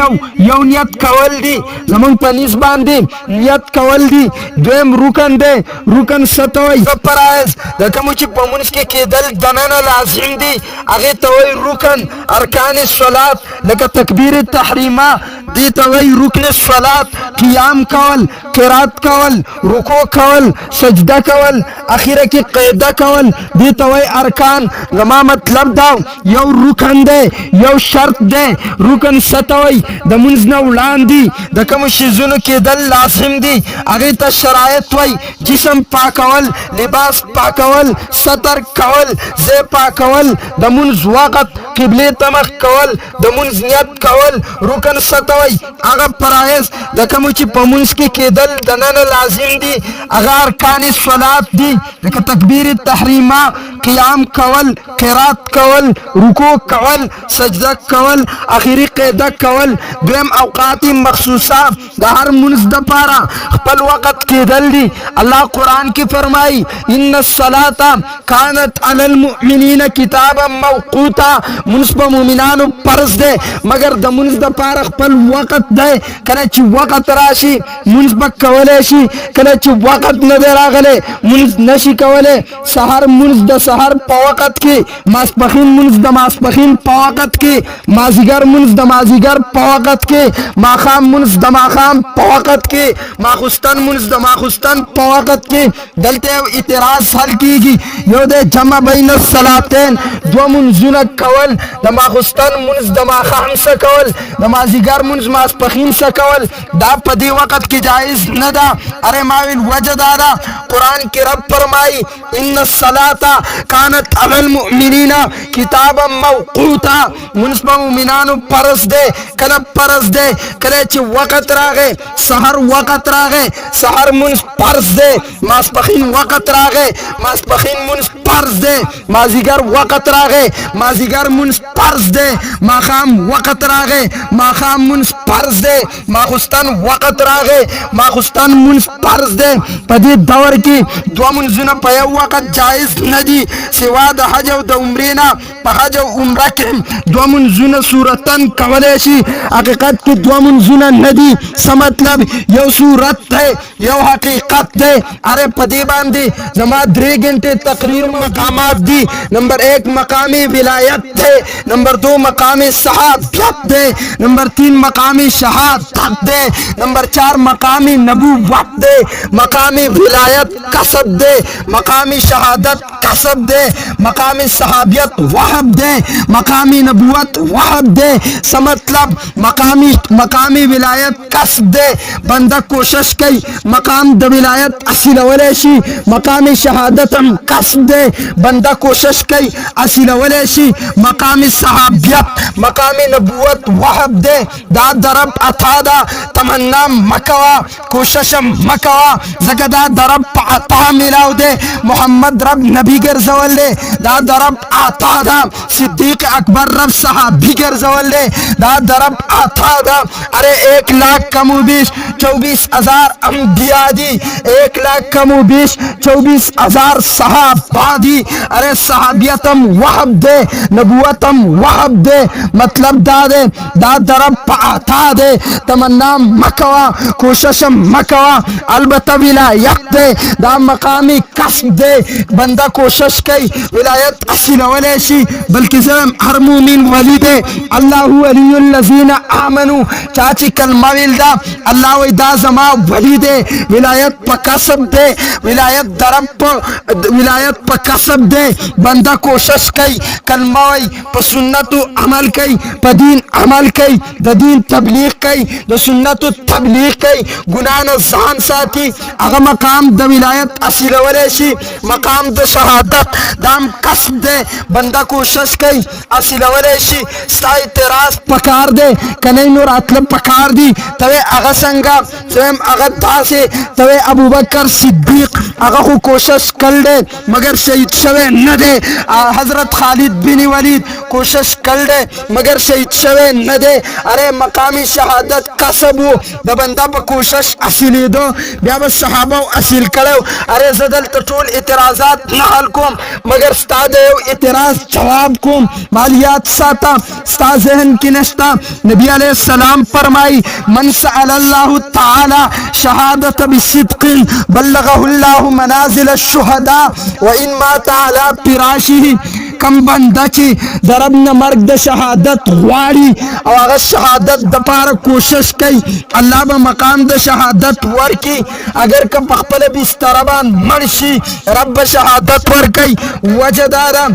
یو نیت کول دی. زمونږ په نیز باندې نیت کول دی. دویم رکن دی. رکن څه ته وایي؟ فرایض د کومو چې په مونځ کې کېدل دننه لازم دي هغې ته وایي رکن. ارکان الصلات لکه تکبیر تحریمه دې ته وایي رکن الصلات. قیام کول، قرات کول، رکوع کول، سجده کول، اخیره کې قیده کول دې ته وایي ارکان. زما مطلب دا یو رکن دی یو شرط دی. رکن څه ته وایي؟ د مونځ نه وړاندې د کومو شیزونو کېدل لازم دي هغې ته شرایط وایي. جسم پاکول، لباس پاکول، ستر کول، ځای پاکول، د مونځ وخت قبلې ته مخ کول، د مونځ نیت کول. رکن څه ته وایي؟ هغه فرایض د کومو چې په مونځ کې کېدل دننه لازم دي هغه ارکان صلات دي، لکه تکبیر تحریمه، قیام کول، قرات کول، رکوع کول، سجده کول، اخیری قیده کول. دویم اوقات مخصوصه د هر مونځ دپاره خپل وخت کېدل دي. الله قرآن کې فرمایي ان الصلاة كانت على المؤمنین کتابا موقوتا. منس په مومنانو فرض دی مگر د منس د پاره خپل وخت دی کله چې وخت راشي منس به کولی شي کله چې وخت نه دی راغلی منس نشي کولی سحر منس د سحر په وخت کې ماسپښین منس د ماسپښین په وخت کې مازیګر منس د مازیګر په وخت کې ماښام منس د ماښام په وخت کې ماخوستن منس د ماخوستن په وخت کې دلته یو اعتراض حل کیږي یو د جمع بین الصلاتین دو منځونه کول د ماخوستن منس د ماښام څخه کول د مازیګر منس ماسپښین څخه کول دا په دې وخت کې جایز نه ده اره ما ویل وجه دا ده قرآن کې رب فرمایي ان الصلاة كانت على المؤمنین کتابا موقوتا منس په مؤمنانو فرض دی کله فرض دی کله چې وخت راغی سحر وخت راغی سحر منس فرض دی ماسپښین وخت راغی ماسپښین منس فرض دی مازیګر وخت راغی مازیګر منس فرض دی ماښام وخت راغی ماښام منس فرض دی ماخوستن وخت راغی ماخوستن منس فرض دی په دې دور کې دوه منځونه په یو وخت جایز نه دي سوا د حج او د عمرې نه په حج او عمره کې دوه منځونه صورتن کولی شي حقیقت کې دوه منځونه نه دي څه مطلب یو صورت دی یو حقیقت دی اره په دې باندې زما 3 घंटे تقریر مقامات دی نمبر 1 مقام ولایت دی نمبر 2 مقام صحابیت دی نمبر 3 مقام شهادت دی نمبر 4 مقام نبوت دی مقام ولایت کسب دی مقام شهادت کسب دی مقام صحابیت وحب دی مقام نبوت وحب دی څه مطلب مقام ولایت کسب دی بنده کوشش کوي مقام د ولایت حاصلولی شي مقام شهادت هم کسب دی بنده کوشش کوي حاصلولی شي مقام صحابیت مقام نبوت وحب دی دا درب عطا ده تمنا مکوا کوشش مکوا ځکه دا درب په عطا میلاو دی محمد رب نبی ګرځول دی دا درب عطا ده صدیق اکبر رب صحابی ګرځول دی دا درب عطا ده اره 1 लाख कम و بیش 24,000 انبیاء دی 1 लाख कम و بیش 24,000 صحابہ دی اره صحابیتم وحب دی نبوتم وحب دی مطلب دا دے دا درب عطا دے تمنا مکوا کوشش مکوا البتہ ولایت دے دا مقامی کسب دے بندہ کوشش کئی ولایت اصیل ولی شی بلکہ زم ہر مومن ولی دے اللہ ولی الذین آمنو چاچی کلمہ ویلدا اللہ وی دا زما ولی دے ولایت پا کسب دے ولایت درب ولایت پا کسب دے بندہ کوشش کئی کلمہ وی پا سنت عمل کئی پا دین عمل کئی دا دین تبلیغ کئی دا سنت تبلیغ کئی گناہ ځان ساتي هغه مقام د ولایت حاصلولی شي مقام د شهادت دام کسب دی بنده کوشش کوي حاصلولی شي ستا اعتراض پکار دی کنی نور اطلب پکار دی توی هغه څنګه سویم هغه داسې توی ابوبکر صدیق هغه خو کوشش کړ دی مگر شهید شوی نه دی حضرت خالد بن ولید کوشش کړ دی مگر شهید شوی نه دی اره مقام شهادت کسب و د بنده په کوشش اصیلیدو بیا به صحابه اصیل کړو اره زه دلته ټول اعتراضات نه حل کوم مگر ستا د یو اعتراض جواب کوم مالیات ساته ستا ذهن کې نشته نبی علیه السلام فرمای من سأل الله تعالی شهادت بصدق بلغه الله منازل الشهداء وان مات على فراشه کم بنده چې د رب نه مرګ د شهادت غواړي او هغه شهادت د پاره کوشش کوي الله به مقام د شهادت ورکي اگر که په خپل بستر باندې مړ شي رب شهادت ورکي وجه دا ده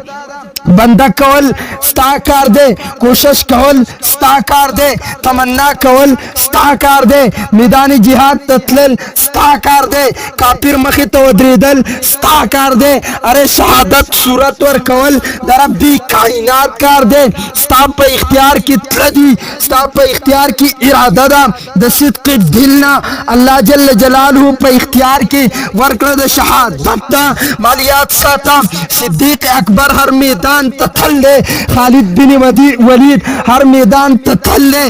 بندہ کول ستا کار دے کوشش کول ستا کار دے تمنا کول ستا کار دے میدان جہاد تتلل ستا کار دے کافر مخی تو ودریدل ستا کار دے ارے شہادت صورت ور کول در ربی کائنات کار دے ستا پا اختیار کی تلدی ستا پا اختیار کی ارادہ دا دا صدق دلنا اللہ جل جلالہ پا اختیار کی ورکل دا شہادت دا مالیات ساتا صدیق اکبر ہر میدان میدان تتل دے خالد بن ولید ہر میدان تتل دے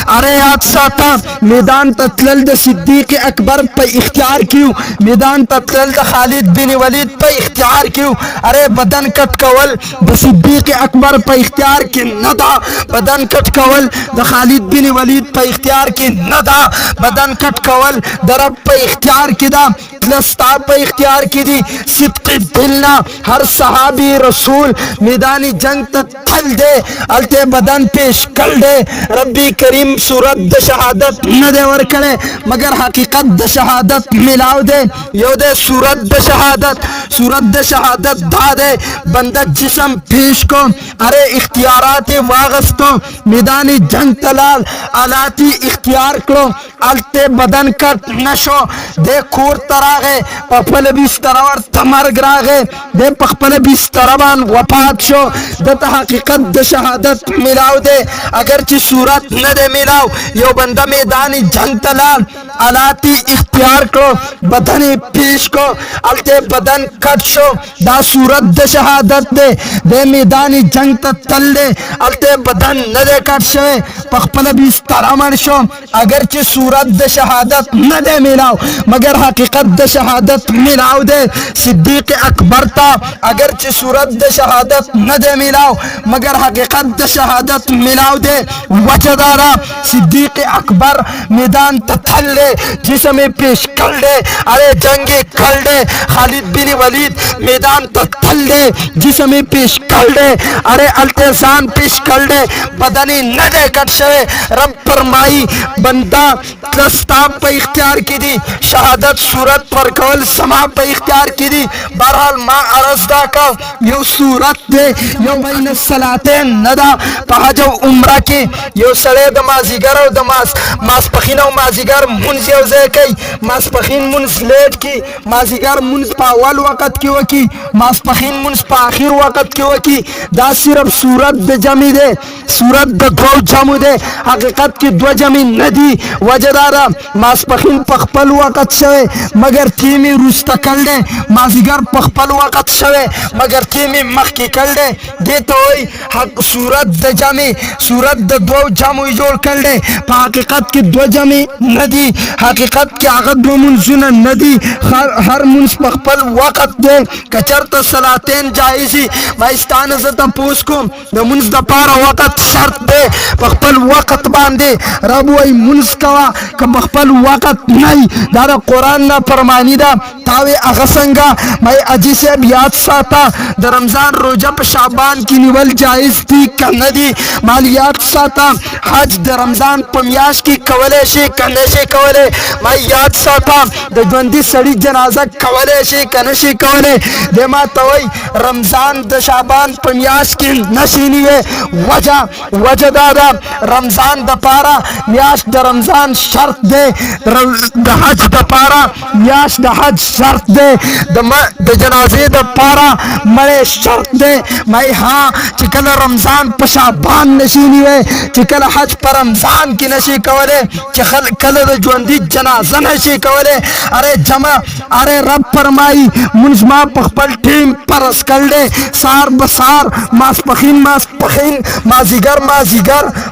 ارے یاد ساتا میدان تتلل د صدیق اکبر پہ اختیار کیوں میدان تتلل د خالد بن ولید پہ اختیار کیوں ارے بدن کٹ کول د صدیق اکبر پہ اختیار کی نہ دا بدن کٹ کول د خالد بن ولید پہ اختیار کی نہ دا بدن کٹ کول د رب پہ اختیار کی دا لستا پہ اختیار کی دی صدق دلنا ہر صحابی رسول میدانی جنگ تتل دے التے بدن پیش کل دے ربی کریم صورت د شہادت نہ دے ورکڑے مگر حقیقت د شہادت ملاو دے یو دے صورت د شہادت دا دے بندہ جسم پیش کو ارے اختیارات واغستو میدانی جنگ تلال آلاتی اختیار کرو التے بدن کٹ نشو دے کور تراغے پپل بیسترور تمرگ راغے دے پخپل بیستربان وفات شو دتا حقیقت د شہادت ملاو دے اگرچہ صورت نہ دے ملاو یو بندہ میدانی جنگ تلال آلاتی اختیار کرو بدن پیش کو التے بدن کٹ شو دا صورت د شہادت دے دے میدانی جنگ تتل دے التے بدن نہ دے کٹ شوے پخپل بیسترمن شو اگرچہ صورت د شہادت نہ دے ملاو مگر حقیقت د شہادت ملاو دے صدیق اکبر تا اگرچہ صورت د شہادت نہ دے ملاو مگر حقیقت د شہادت ملاو دے وجہ دارا صدیق اکبر میدان تتھل دے جسم پیش کر دے ارے جنگی کر دے خالد بن ولید میدان تتھل دے جسم پیش کر دے ارے التزام پیش کر دے بدنی نہ دے کٹ شوے رب فرمائی بندہ دستاب پہ اختیار کی دی شہادت صورت پر کول سما پہ اختیار کی دی بہرحال ما عرض دا کا یو صورت دے یو بین الصلاتین ندا پہجو عمرہ کی یو سڑے دمازیگر و دماز ماسپخین و مازیگر منز یو زے کئی ماسپخین منز لیٹ کی مازیگر منز پا اول وقت کی وکی ماسپخین منز پا آخر وقت کی وکی دا صرف صورت دے جمع دے صورت دے دو جمع دے حقیقت کی دو جمع ندی وجدارا ماسپخین پخپل وقت شوے مگر تیمی روستا کل دے مازیگر پخپل وقت شوے مگر تیمی مخ کی کل دے دیتا ہوئی حق صورت دے جمع صورت دے دو جمع جوڑ کل دے پا حقیقت کی دو جمع ندی حقیقت کی آغد دو منزن ندی ہر منز پخپل وقت دے کچرت صلاتین جائزی مائستان زدہ پوس کو دو منز دا پارا وقت شرط دے پخپل وقت باندے رب وی منز کوا کہ پخپل وقت نہیں دارا قرآن نا فرمانی دا تاوے اغسنگا میں اجی سے بیاد ساتا دا رمضان روجہ پا شعبان کی نیول جائز تھی کہ ندی مالیات ساتا حج دا رمضان پا میاش کی کولے شی کنشی کولے میں یاد ساتا دا جوندی سڑی جنازہ کولے شی کنشی کولے دے ما توئی رمضان دا شعبان پا میاش کی نشینی ہے وجہ دادا رمضان دا پارا میاش دا رمضان شرط دے دا حج دا پارا میاش دا حج شرط دے دا جنازے دا پارا مرے شرط دے میں ہاں چکل رمضان پا شعبان نشینی ہے چکل حج پا رمضان کی نشی کولے چکل دا جوندی جنازہ نشی کولے ارے جمع ارے رب فرمائی منزما پخپل ٹیم پرس کر دے سار بسار ماسپخین مازیگر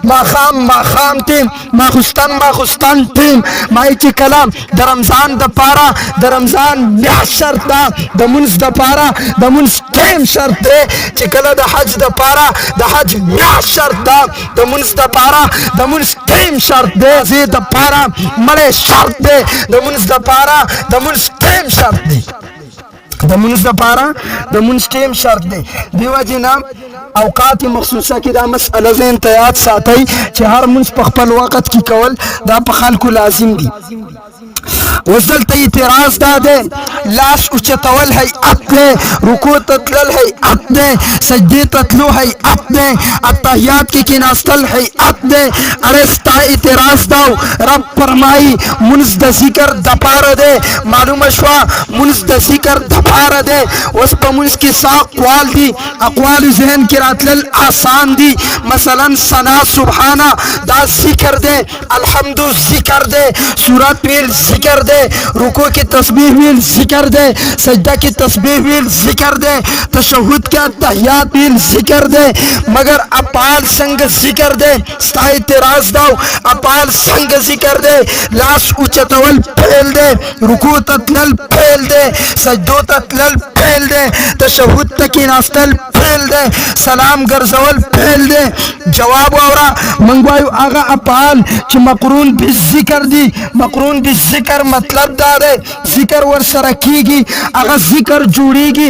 ماخام ٹیم ماخستان ٹیم مائی چی کلام دا رمضان دا پارا دا رمضان میاہ شرط دا دا منز دا پارا دا منز ٹیم شرط دے چی کلا دا حج دا پارا دا حج میاہ شرط دا دا منز دا پارا دا منز ٹیم شرط دے زید دا پارا ملے شرط دے دا منز دا پارا دا منز ٹیم شرط دے دا منز دا پارا دا منز ٹیم شرط دے دیو جنا اوقات مخصوصہ کی دا مسئلہ زین تیاد ساتھائی چی ہر منز پخپل وقت کی کول دا پخال کو لازم دی وزدلتا اعتراض دا دے لاس اچتول ہے اپنے رکوع تتلل ہے اپنے سجدی تتلو ہے اپنے اتحیات کی کناستل ہے اپنے ارستا اعتراض داو رب فرمائی منز دا ذکر دپار دے معلوم شوا منز دا ذکر دپار دے اس پا منز کی سا اقوال دی اقوال ذہن کی راتلل آسان دی مثلا ثنا سبحانہ دا ذکر دے الحمد ذکر دے سورت پیر ذکر دے رکوع کی تسبیح میں ذکر जिक्र दे, सजदा की तस्बीह भी जिक्र दे, तशहुद के तहियात भी जिक्र दे, मगर अपाल संग जिक्र दे स्ता इतराज दाव अपाल संग जिक्र दे, लाश उचतवल फेल दे, रुकू ततलल फेल दे, सजदो ततलल फेल दे, तशहुद तकी नास्तल फेल दे, सलाम गर्जवल फेल दे। जवाब औरा मंगवायु आगा अपाल च मकरून भी जिक्र दी, मकरून भी जिक्र मतलब दादे जिक्र वर सरकीगी आगा जिक्र जुड़ीगी।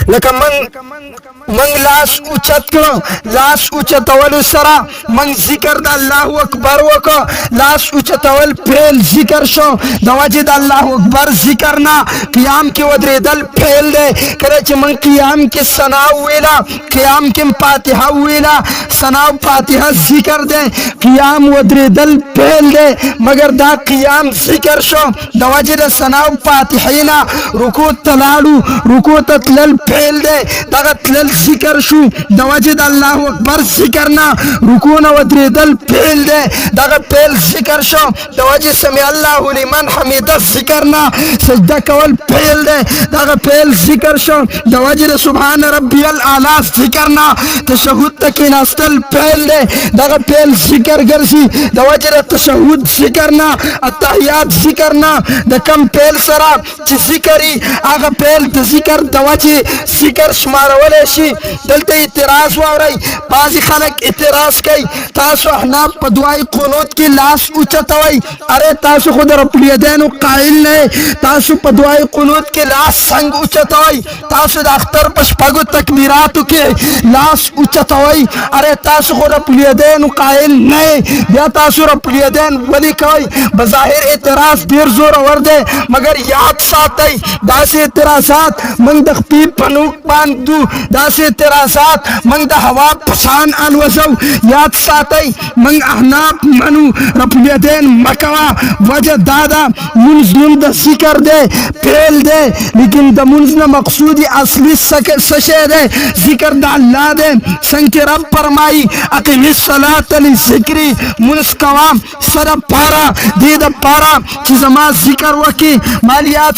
लका मंग लाश उचत करो, लाश उचतवल सरा मंग जिक्र द अल्लाहु अकबर वक, लाश उचतवल फेल जिक्र शो दवाजिद अल्लाहु अकबर जिक्र ना क़ियाम के वद्रेदल फेल दे करे च मंग क़ियाम के सना वेला, क़ियाम के फातिहा वेला, सना फातिहा जिक्र दे, क़ियाम वद्रेदल फेल दे, मगर दा क़ियाम जिक्र शो दवाजिद सना फातिहीना, रुकू तलालू रुकू ततलल फेल दे, दागा तलल जिक्र शू दवाजिद अल्लाहु अकबर जिक्र ना, रुकू न वद्रेदल फेल दे, दागा फेल जिक्र शो दवाजिद समी अल्लाहु लिमन हमीदा जिक्र ना, सजदा कवल फेल दे, दागा फेल जिक्र शो दवाजिद सुभान रब्बियल आला जिक्र ना, तशहुद तकी नास्तल फेल दे, दागा फेल जिक्र गर्सी दवाजिद तशहुद जिक्र ना, अत्तहियात जिक्र ना, दकम फेल सरा च जिक्री आगा फेल जिक्र दवाजी जिक्र शुमारवले शी दलते इतराज वावराई बाजी खलक इतराज कई तासो अहनाफ पदवाई कुनूत की लाश उचतवई, अरे तासो खुद रब्बुल यदैन काइल ने तासो पदवाई कुनूत की लाश संग उचतवई, तासो अख्तर पशपगु तकबीरात के लाश उचतवई, अरे तासो खुद रब्बुल यदैन काइल ने या तासो रब्बुल यदैन वली कई बज़ाहिर इतराज देर जोर वर्दे, मगर याद सातई दासे इतराजात मंग दख्ती पनुक पांदू, दासे इतराजात मंग द हवा पसान अलवसौ, याद सातई मंग अहनाफ मनु रब्बुल यदैन मकवा वजह दादा मुंजनुन द जिक्र दे फेल दे, लेकिन द मुंजन मकसूदी असली सशे दे जिक्र द अल्लाह दे संग के रब फरमाई अक़िमिस सलात लिज़िक्री मुंज कवाम सर पारा दे द पारा चिजमा जिक्र वकी माल याद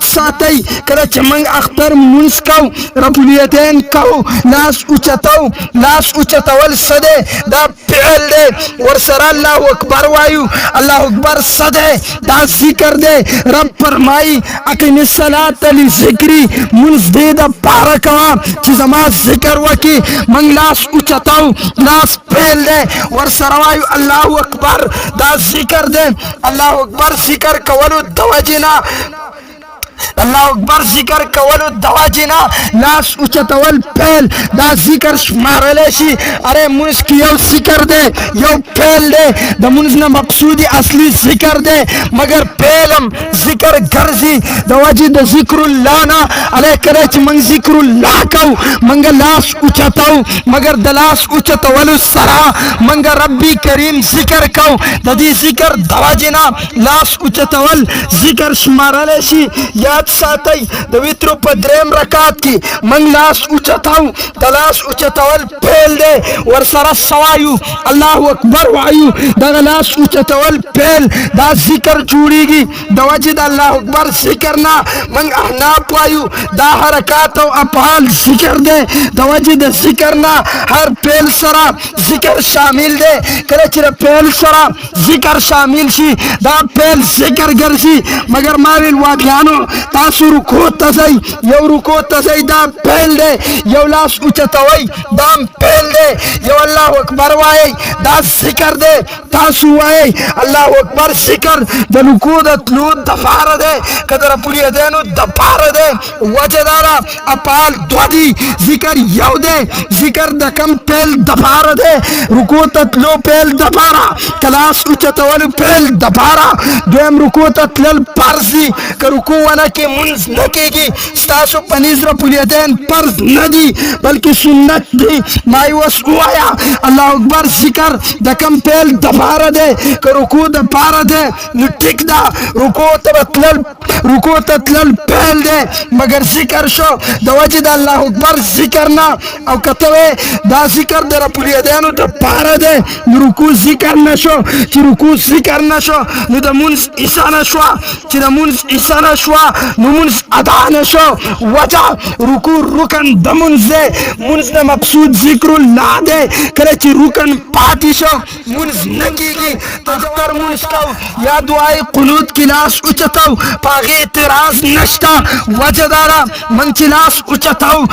सातई करे चमंग अख्तर मुंज कौ रब्बुल यदैन कौ लाश उचतवल सदे दा फेल दे वर सर अल्लाहु अकबर वायु अल्लाहु अकबर सदे दा जिक्र दे, रब फरमाई अक़िमिस सलात लिज़िक्री मुंज दे द पारा कवा चिजमा जिक्र वकी मंग लाश उचतौ लाश फेल दे वर सर वायु अल्लाहु अकबर दा जिक्र दे, अल्लाहु अकबर जिक्र कवलु दवाजिना, अल्लाह अकबर जिक्र कवल दवाजिना लाश उचतवल फेल दा जिक्र शुमारलेशी, अरे मुंज की यो जिक्र दे यो फेल दे, द मुंज न मकसूदी असली जिक्र दे मगर फेलम जिक्र गर्जी दवाजी द जिक्रुल्लाह ना, अरे करे च मंग जिक्रुल्लाह कौ मंग लाश उचतौ, मगर द लाश उचतवल सरा मंग रब्बी करीम जिक्र कौ ददी जिक्र दवाजिना लाश उचतवल जिक्र शुमारलेशी, याद सातई दवित्रो पद्रेम रकात की मंग लाश उचताऊ दलाश उचतवल फेल दे वर सरा सवायु अल्लाहु अकबर वायु दलाश उचतवल फेल दा जिक्र चूड़ीगी दवाजिद अल्लाहु अकबर जिक्र ना मंग अहनाफ वायु दा हरकात अपाल जिक्र दे दवाजिद जिक्र ना हर फेल सरा जिक्र शामिल दे करे चिर फेल सरा जिक्र शामिल शी दा फेल जिक्र गर्सी, मगर मारिल वाक्यानो तासु रुको तसई यो रुको तसई दा फेल दे यो लाश उचतवई दाम फेल दे यो अल्लाहु अकबर वाए दा जिक्र दे तासु वाए अल्लाहु अकबर जिक्र द रुको द तलूद दफार दे कदर पुलिया देनु दफार दे वजदारा अपाल द्वादी जिक्र यो दे जिक्र द कम फेल दफार दे रुको ततलो फेल दफारा कलाश उचतवल फेल दफारा दोम रुको ततलल पारसी क रुको वाला के मुंज नकेगी स्तासो पनीज रब्बुल यदैन फर्ज नदी बल्कि सुन्नत दी माई वसुआया अल्लाहु अकबर जिक्र दकम फेल दफारा दे क रुकू द पारा दे निटिक दा रुको तब تتلل پہل دے مگر ذکر شو دا وجد اللہ اکبر ذکر نا او کتوے دا ذکر در پولی دینو دا پارا دے رکوع ذکر نشو چی رکوع ذکر نشو نو دا منز عیسا نشوا چی دا منز عیسا نشوا نو منز ادا نشو وجہ رکوع رکن دا منز دے منز دا مقصود ذکر اللہ دے کرے چی رکن پاتی شو منز نکی گی تختر منز کو یا دعائی قنوت کی لاس اچتاو پاغی اعتراض نشتا وجہ دارا من چی لاس اچتاو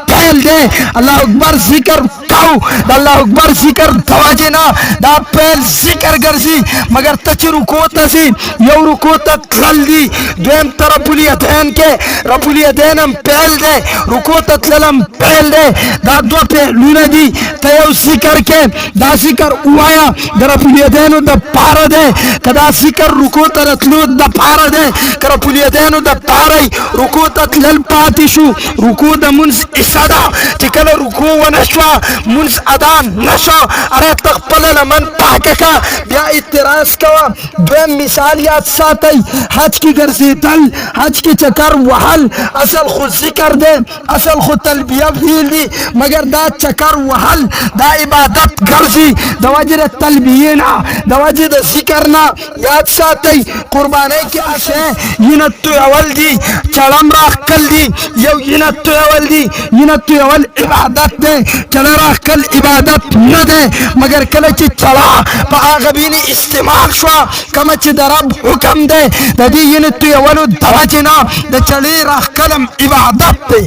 پہل دے اللہ اکبر ذکر کاؤ دا اللہ اکبر ذکر دواجنا دا پہل ذکر گرزی مگر تچ رکوتا سی یو رکوتا تلل دی دویم ترپولی اتین کے رپولی اتینم پہل دے رکوتا تللم پہل دے دا دو پہلونا دی تیو ذکر کے دا ذکر اوایا دا رپولی اتینو دا پارا دے کدا ذکر رکوتا رتلو دا پارا دے کرپولی اتینو دا پارای رکوتا تلل پاتی شو رکو دا منز اسادا چکل رکو و نشوا منز ادان نشو ارے تقبل لمن پاککا بیا اعتراض کوا دویم مثال یاد ساتی حج کی گرزی تل حج کی چکر وحل اصل خود ذکر دے اصل خود تلبیہ بھیل دی مگر دا چکر وحل دا عبادت گرزی دا وجر تلبینا دا وجر ذکرنا یاد ساتی قربانے کی آشے ینتو اول دی چلم راہ کل دی یو ینتو اول دی ینتو اول عبادت دے چلا راہ کل عبادت نہ دے مگر کلچ چلا پا آغبینی استعمال شوا کمچ درب حکم دے دا دی ینتو اولو دواجنا دا چلی راہ کلم عبادت دے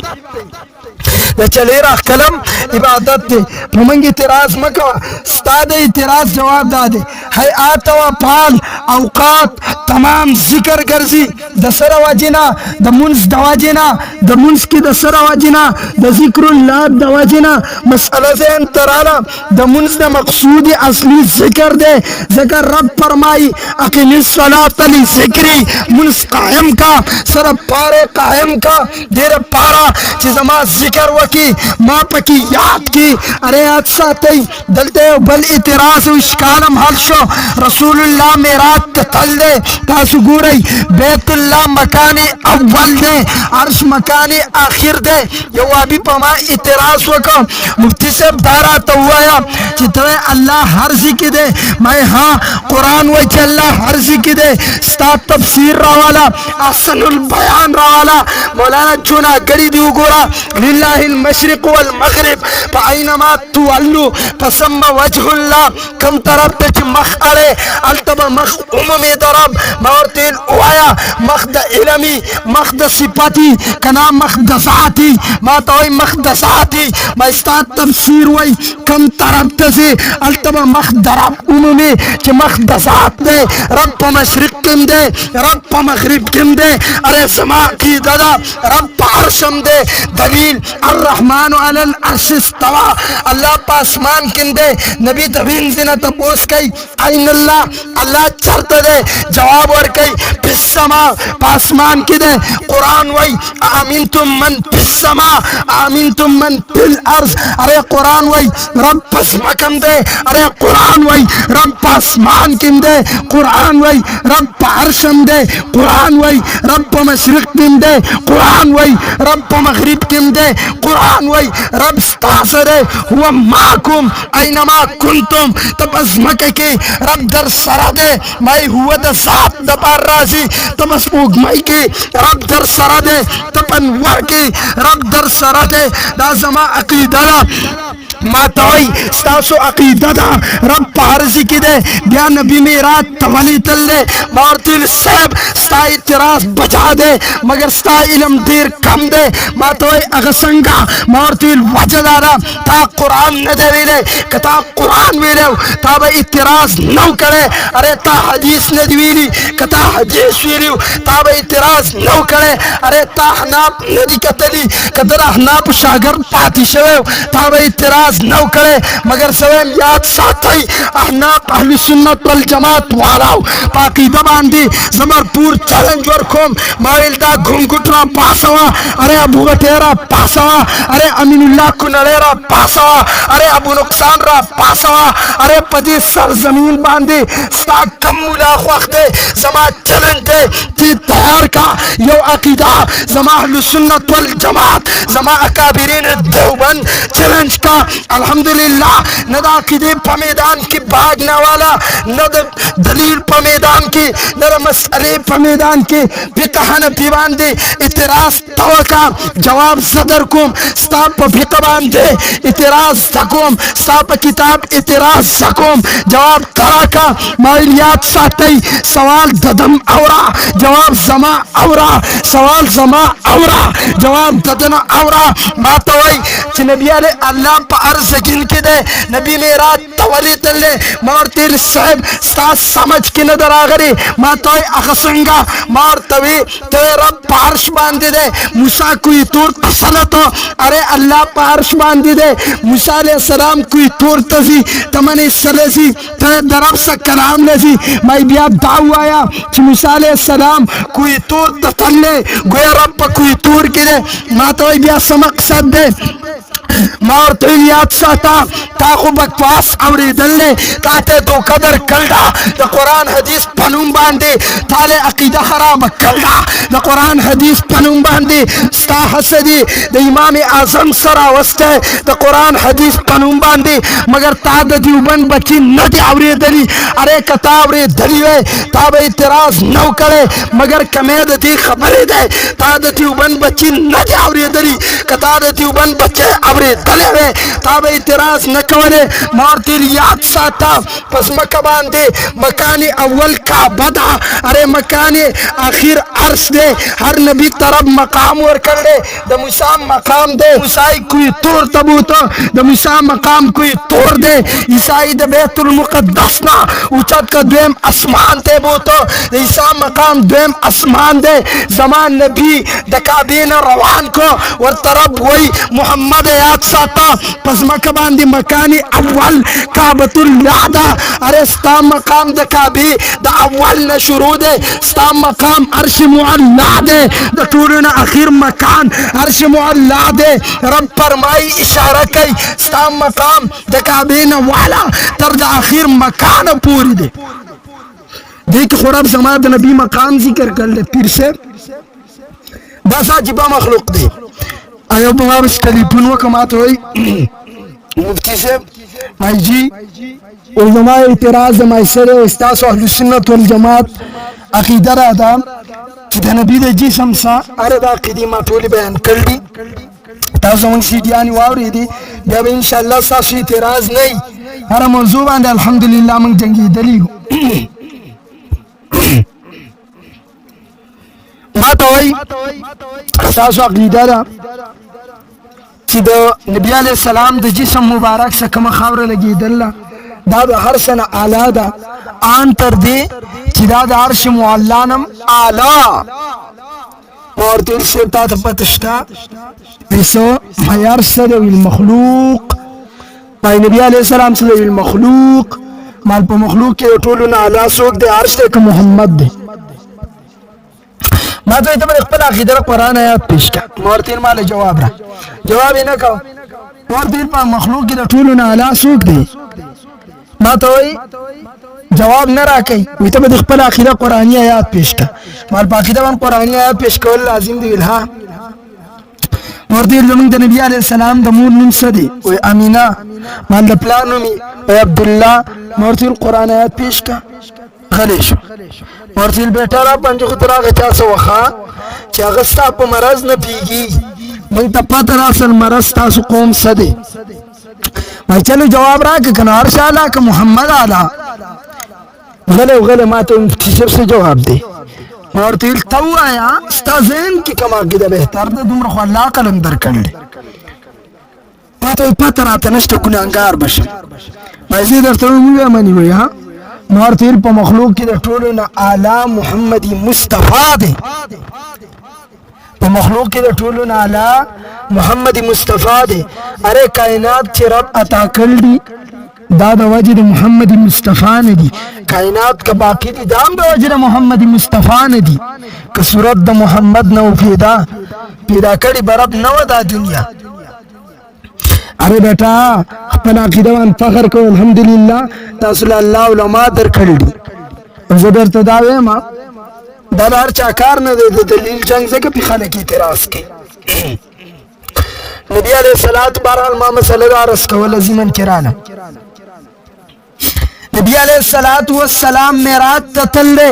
دا چلی راہ کلم عبادت دے پمنگ اعتراض مکوا ستاد اعتراض جواب دادے ہے آتا و پال اوقات تمام ذکر گرزی دا سر واجنا دا منز دواجنا دا منز کی دا سر واجنا دا ذکر اللہ دواجنا مسئلہ سے انترالا دا منز دا مقصود اصلی ذکر دے ذکر رب فرمائی اقیم الصلاة لی ذکری منز قائم کا سر پارے قائم کا دیر پارا چیز ما ذکر وکی ما پکی یاد کی ارے یاد ساتی دلتے بل اعتراض و اشکالم حل شو رسول اللہ میرات تتل دے تاسو گورئی بیت اللہ مکان اول دے عرش مکان آخر دے یو ابھی پما اعتراض وکا مفتی صاحب دارا توایا چتوے اللہ ہر ذکی دے میں ہاں قرآن وی چھ اللہ ہر ذکی دے ستا تفسیر راوالا احسن البیان راوالا مولانا چونا گری دیو گورا للہ المشرق والمغرب پا اینما تولو پسم وجہ اللہ کم طرف تچ مخ ارے التبا مخ عمومی درب مورتیل اوایا مخ دا علمی مخ دا صفاتی کنا مخ دا ذاتی ما توی مخ دا ذاتی ما استاد تفسیر وی کم طرف تسی التبا مخ درب عمومی چی مخ دا ذات دے رب پا مشرق کم دے رب پا مغرب کم دے ارے زمان کی دادا رب پا عرشم دے دلیل الرحمن علی العرش استوا اللہ پاسمان کندے نبی تبین زنہ تپوس کئی این اللہ اللہ چرت دے جواب ورکی پس سما پاسمان کی دے قرآن وی آمینتم من پس سما آمینتم من پل ارض ارے قرآن وی رب پس مکم دے ارے قرآن وی رب پاسمان کم دے قرآن وی رب پا عرشم دے قرآن وی رب پا مشرق کم دے قرآن وی رب پا مغرب کم دے قرآن وی رب ستاسرے ہوا معاکم اینما کنتم تب از مکہ کی رب در سردے مائی ہوا دا ذات دا پار رازی تب از اوگمائی کی رب در سردے تب انوار کی رب در سردے دا زمان عقیدہ ما توئی ستاسو عقیدہ دا رب پارزی کی دے بیا نبی میرات تولی تل دے مورتیل صاحب ستا اعتراض بجا دے مگر ستا علم دیر کم دے ما توئی اغسنگا مورتیل وجہ دارا تا قرآن ندے ویلے کتا قرآن ویلے تا با اعتراض نو کرے ارے تا حدیث ندی ویلی کتا حدیث ویلی تا با اعتراض نو کرے ارے تا حناب ندی کتلی کتر احناب شاگر پاتی شوے تا با اعتراض نو کرے مگر سویم یاد ساتھائی احناب اہل سنت والجماعت والاو پاکی دباندی زمر پور چلنج ورکوم مائل دا گھنگٹرا پاسوا ارے ابو غٹیرا پاسوا ارے امین اللہ کنلیرا پاسوا ارے ابو نقصان را پاسوا ارے پدی سرزمین باندی ستا کم ملا خوخ دے زما چلنج دے تی تیار کا یو عقیدہ زما اہل سنت والجماعت زما اکابرین دیوبند چیلنج کا الحمدللہ نہ دا عقیدے پا میدان کی بھاگنے والا نہ دلیل پا میدان کی نہ مسئلے پا میدان کی فقہ حنفی باندے اعتراض توقع جواب صدر کوم ستا پا فقہ باندے اعتراض سکوم ستا پا کتاب اعتراض سکوم جواب تراکا مائلیات ساتی سوال ددم اورا جواب زما اورا سوال زما اورا جواب ددنا اورا ماتوئی چھ نبی علیہ اللہ پا عرض گن کے دے نبی میرا تولی دلے مار تیر صاحب ستا سمجھ کی ندر آگری ماتوئی اخسنگا مار توی تے رب پا عرش باندی دے موسیٰ کوئی تور تسلطو ارے اللہ پا عرش باندی دے موسیٰ علیہ السلام کوئی تور تزی تمنی سلسی تے درب سا کلام لیسی مائی بیا دعو آیا چھ موسیٰ علیہ السلام کوئی تور تتلے گویا رب پا کوئی تور کی دے ماتوئی بیا سمقصد دے مار تو یاد ساتا تاخو بکواس اوری دلنے تاتے تو قدر کلڈا دا قرآن حدیث پنوم باندے تالے عقیدہ حرام کلڈا دا قرآن حدیث پنوم باندے ستا حسدی دا امام اعظم سرا وستے دا قرآن حدیث پنوم باندے مگر تا دا دیوبند بچی ندی اوری دلی ارے کتا اوری دلی وے تا با اعتراض نو کرے مگر کمید دی خبری دے تا دا دیوبند بچی ندی اوری دلی کتا دا دیوبند بچے اوری دلے وے تاب اعتراض نکونے مار تیر یاد ساتا پس مکہ باندے مکانی اول کا بدا ارے مکانی آخر عرص دے ہر نبی طرف مقام ورکر دے دا موسیٰ مقام دے عیسائی کوئی طور تبوتا دا موسیٰ مقام کوئی طور دے عیسائی دا بیت المقدسنا اچھت کا دویم اسمان تے بوتا دا عیسیٰ مقام دویم اسمان دے زمان نبی دا کابین روان کو ورطرف وی محمد یاد ساتا پس مکہ باندی مکانی اول کعبۃ اللہ دا ارے ستا مقام دا کعبی دا اول نشروع دے ستا مقام عرش معلا دے دا طولنا اخیر مکان عرش معلا دے رب فرمائی اشارہ کئی ستا مقام دا کعبین والا تر دا اخیر مکان پوری دے دیکھ خورب زمان دا نبی مقام ذکر کر لے پھر سے بس عجبہ مخلوق دے آیا بابس تلیفون وکمات ہوئی مفتی سے مائی جی علماء اعتراض مائی سر استاس و اہل سنت والجماعت عقیدہ را دا چیدہ نبی دے جسم سا ارے دا عقیدی ما تولی بیان کر لی تاسو من سیڈیانی واوری دی جب انشاءاللہ ساسو اعتراض نہیں ہر موضوع باندے الحمدللہ من جنگی دلی ہو ما توئی ساسو عقیدہ را چی دا نبی علیہ السلام دا جسم مبارک سا کم خاور لگی دلہ دا دا ہر سن آلہ دا آن تر دے چی دا دا عرش معلانم آلہ مورتیر سے تا تا پتشتا ایسو حیار صدوی المخلوق مائی نبی علیہ السلام صدوی المخلوق مال پا مخلوق کے اٹولونا آلہ سوک دے عرش دے کا محمد دے ما تو ایتا اخپل عقیدر قرآن آیات پیش کا مورتین مال جواب را جواب اینا کہو مورتین پا مخلوق کی رٹولنا علا سوک دے ما تو جواب نہ را کئی ایتا اخپل عقیدر قرآنی آیات پیش کا مال پا عقیدر قرآنی آیات پیش کا واللہ عظیم دی الہا مورتین زمان دا نبی علیہ السلام دا مور نم صدی وی امینہ مال دا پلانومی وی عبداللہ مورتین قرآن آیات پیش کا غلیشو مورتیل بیٹا را پنجو خطرہ غچا سا وخا چی اغسطا پا مرض نا پیگی منگ تا پتر اصل مرض تاسو قوم صدے میں چلو جواب را کہ کنار شالا کہ محمد آلا غلے غلے ما تو انتشر سے جواب دے مورتیل تو آیا ستا ذہن کی کما گدہ بہتر دے دم رخو اللہ قلم در کر لے ما تو پتر آتا نشتا کنانگار بشن میں زیدر تو مویا منی ہوئی ہاں مورتیل پا مخلوق کی در طولنا آلہ محمدی مصطفیٰ دے پا مخلوق کی در طولنا آلہ محمدی مصطفیٰ دے ارے کائنات چی رب عطا کر دی دا وجد محمدی مصطفیٰ نے دی کائنات کا باقی دی دام دا وجد محمدی مصطفیٰ نے دی کہ صورت دا محمد نو پیدا کری برب نو دا دنیا ارے بیٹا اپنا عقیدوان فخر کو الحمدللہ تاصل اللہ علماء در کھڑی زبر تداوے ما दलार चाकार न दे दलील जंग से कभी खाने की इतराज की नबी अलैहिस्सलात बहरहाल मा मसला रस का वलजीमन किराना नबी अलैहिस्सलात वस्सलाम मेराज ततल दे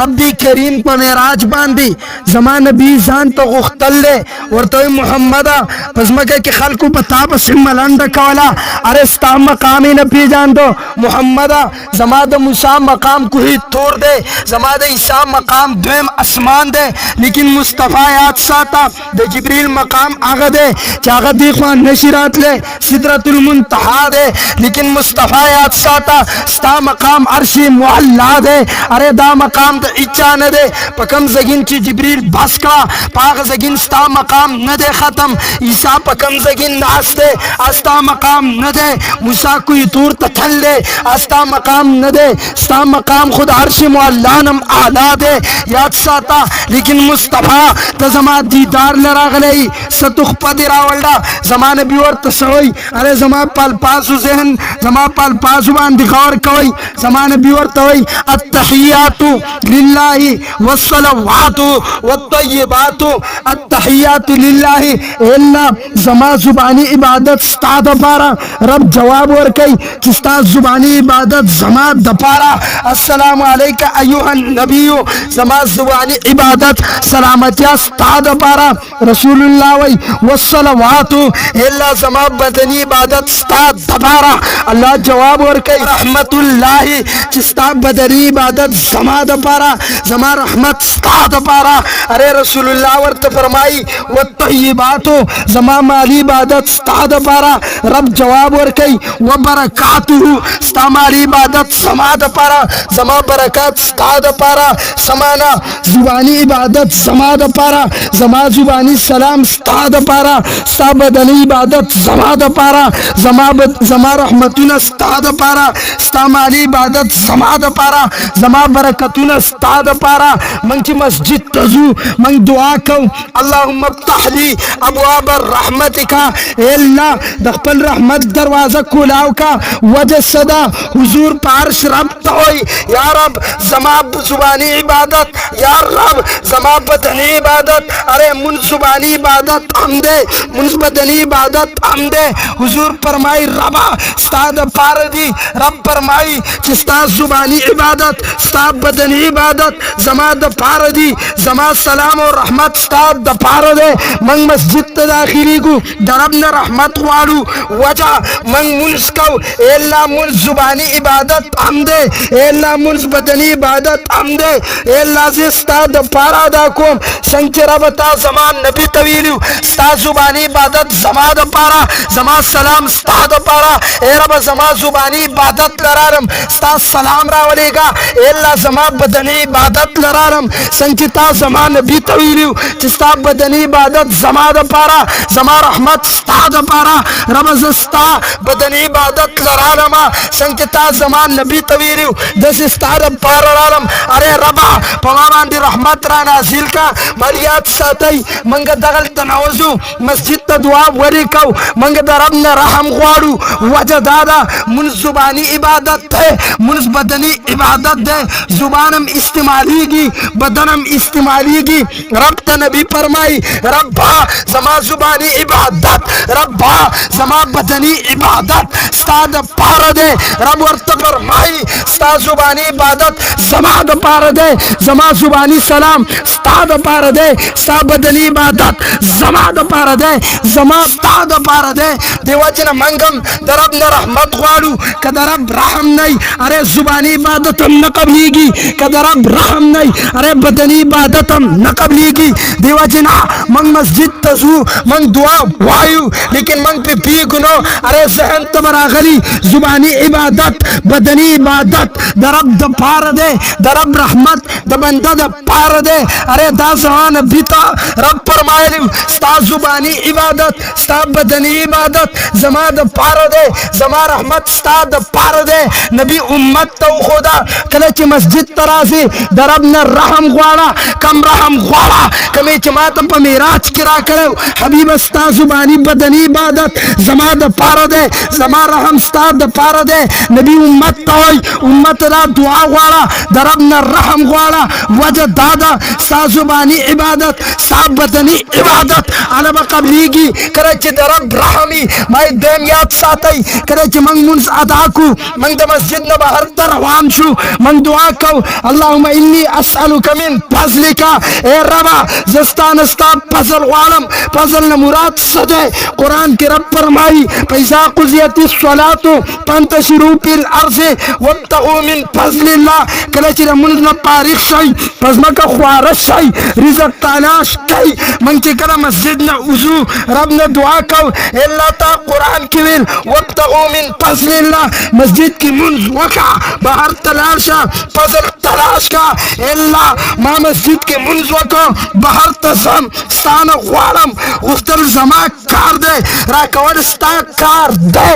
रब्बी करीम को मेराज बांधी जमा नबी जान तो गुख्तल दे और तो मोहम्मदा पजमके के खल को बता बस मलंद कवला अरे स्ता मकाम न पी जान दो मोहम्मदा जमा द मूसा मकाम को ही तोड़ दे जमा द ईसा मकाम द्वेम आसमान दे लेकिन मुस्तफा याद साता द जिब्रील मकाम आगा दे चागा देखवा नशिरात ले सिदरतुल मुंतहा दे लेकिन मुस्तफा याद साता स्ता मकाम अर्शी मुअल्ला दे अरे दा मकाम द इच्छा न दे पकम जगिन ची जिब्रील बसका पाग जगिन स्ता मकाम न दे खत्म ईसा पकम जगिन नास दे अस्ता मकाम न दे मूसा कोई तूर तथल दे अस्ता मकाम न दे स्ता मकाम खुद अर्शी मुअल्ला नम आला दे याद साता लेकिन मुस्तफा त जमा दीदार लरा गलई सतुख पदिरावल्डा जमाने भी और तसोई अरे जमा पल पासु जहन जमा पल पासुबान दिखावर कवई जमाने भी और तवई अत्तहियातु लिल्लाहि वस्सलावातु वत्तय्यिबातु अत्तहियातु लिल्लाहि इल्ला जमा जुबानी इबादत स्ता दपारा रब जवाब और कई किस्ता जुबानी इबादत जमा दपारा अस्सलामु अलैका अय्युहन नबिय्यु जमा जुबानी इबादत सलामतिया स्ता दपारा रसूलुल्लाह वई वस्सलावातु इल्ला जमा बदनी इबादत स्ता दपारा अल्लाह जवाब और कई रहमतुल्लाहि चिस्ता बदनी इबादत जमा दपारा जमा रहमत स्ता दपारा अरे रसूलुल्लाह वर्त फरमाई वत्तय्यिबातु जमा माली इबादत स्ता दपारा रब जवाब और कई व बरकातुहु स्ता माली इबादत जमा दपारा जमा बरकत स्ता दपारा समाना जुबानी इबादत जमा दपारा जमा जुबानी सलाम स्ता दपारा स्ता बदनी इबादत जमा दपारा जमा रहमतुना स्ता दपारा स्ता माली इबादत जमा दपारा जमा बरकतुना स्ता दपारा मंकी मस्जिद तजू मंग दुआ कौ अल्लाहुम्मा फ़्तहली अबवाब रहमतिका ए अल्लाह दखपल रहमत दरवाजा खुलाओ का वजह सदा हुजूर पार्श रब तोई या रब जमा जुबानी इबादत या रब जमा बदनी इबादत अरे मुन जुबानी इबादत हमदे मुन बदनी इबादत हमदे हुजूर फरमाई रबा स्ताद पारदी रब फरमाई चिस्ता जुबानी इबादत स्ता बदनी इबादत जमा द पारदी जमा सलाम और रहमत स्ताद द पारदे मंग मस्जिद दाखिली को दरब न रहमत वालू वजह मंग मुल्स को एल्ला मुल्स जुबानी इबादत हमदे एल्ला मुल्स बदनी इबादत हमदे एल्ला से स्ताद द पारा दा को संचरा बता जमान नबी तवीलू स्ता जुबानी इबादत जमा द पारा जमा सलाम स्ता द पारा ए रब जमा जुबानी इबादत लरारम स्ता सलाम रावलेगा एल्ला जमा बदनी इबादत लरारम संचिता जमा नबी तवीलू चिस्ता बदनी इबादत जमा द पारा जमा रहमत स्ता द पारा रब जस्ता बदनी इबादत लरारम संचिता जमा नबी तवीलू दस स्ता द पारा रारम अरे रबा पवारान दी रहमत रा नाजिल का मरियात सातई मंग दगल तनावजु मस्जिद त दुआ वरी कौ मंग दरब न रहम ख्वाड़ू वजह दादा मुन जुबानी इबादत है मुन बदनी इबादत है जुबानम इस्तेमाली की बदनम इस्तेमाली की रब त नबी फरमाई रब्बा जमा जुबानी इबादत रब्बा जमा बदनी इबादत स्ताद पार दे रब वर्त फरमाई स्ता जुबानी इबादत जमा द पार दे जमा जुबानी सलाम स्ताद पार दे स्ता बदनी इबादत जमा द पार दे जमा स्ताद पार दे देवाचन मंगम दरब न रहमत वालू कदरब रहम नहीं अरे जुबानी इबादत हम न कबलीगी कदरब रहम नहीं अरे बदनी इबादत हम न कबलीगी देवाचना मंग मस्जिद तजू मंग दुआ वायु लेकिन मंग पे भी गुनो अरे जहन तमरा गली जुबानी इबादत बदनी इबादत दरब द पार दे दरब रहमत द बंदा द पार दे अरे दा जहान बीता रब फरमाए स्ता जुबानी इबादत स्ता बदनी इबादत जमा द पार दे जमा रहमत स्ता द पार दे नबी उम्मत तो खुदा कले च मस्जिद तरासी दरब न रहम ग्वाड़ा कम रहम ग्वाड़ा कमे जमात प मेराज किरा करे हबीब स्ता जुबानी बदनी इबादत जमा द पार दे जमा रहम स्ता द पार दे नबी उम्मत तो उम्मत रा दुआ ग्वाड़ा दरब न रहम ग्वाड़ा वजह दादा सा जुबानी इबादत सा बदनी इबादत अलब कबलीगी करे च दरब रहमी माय देम याद सातई करे च मंग मुंस अदाकू मंग द मस्जिद न बाहर तरवान शु मंग दुआ को अल्लाहुम्मा इन्नी अस्अलुका मिन फज़लिका ए रबा जस्तानस्ता फजल वालम फजल न मुराद सदे कुरान के रब फरमाई पैसा कुजियति स्वलातु पंतशिरू फिल अर्ज़ वब्तगू मिन फज़लिल्लाह करे च मुंस न पारिख शई पजमा का ख्वारश शई रिज़्क़ तलाश कई मंग च करा मस्जिद न उजू रब ने दुआ को अल्लाह ता कुरान की विल वब्तगू मिन फज़लिल्लाह मस्जिद की मुंस वका बाहर तलाशा फजल तलाश का अल्लाह मा मस्जिद के मुंस वका बाहर तसम स्थान ख्वारम उफ्तर जमा कार दे राकवर स्ता कार दे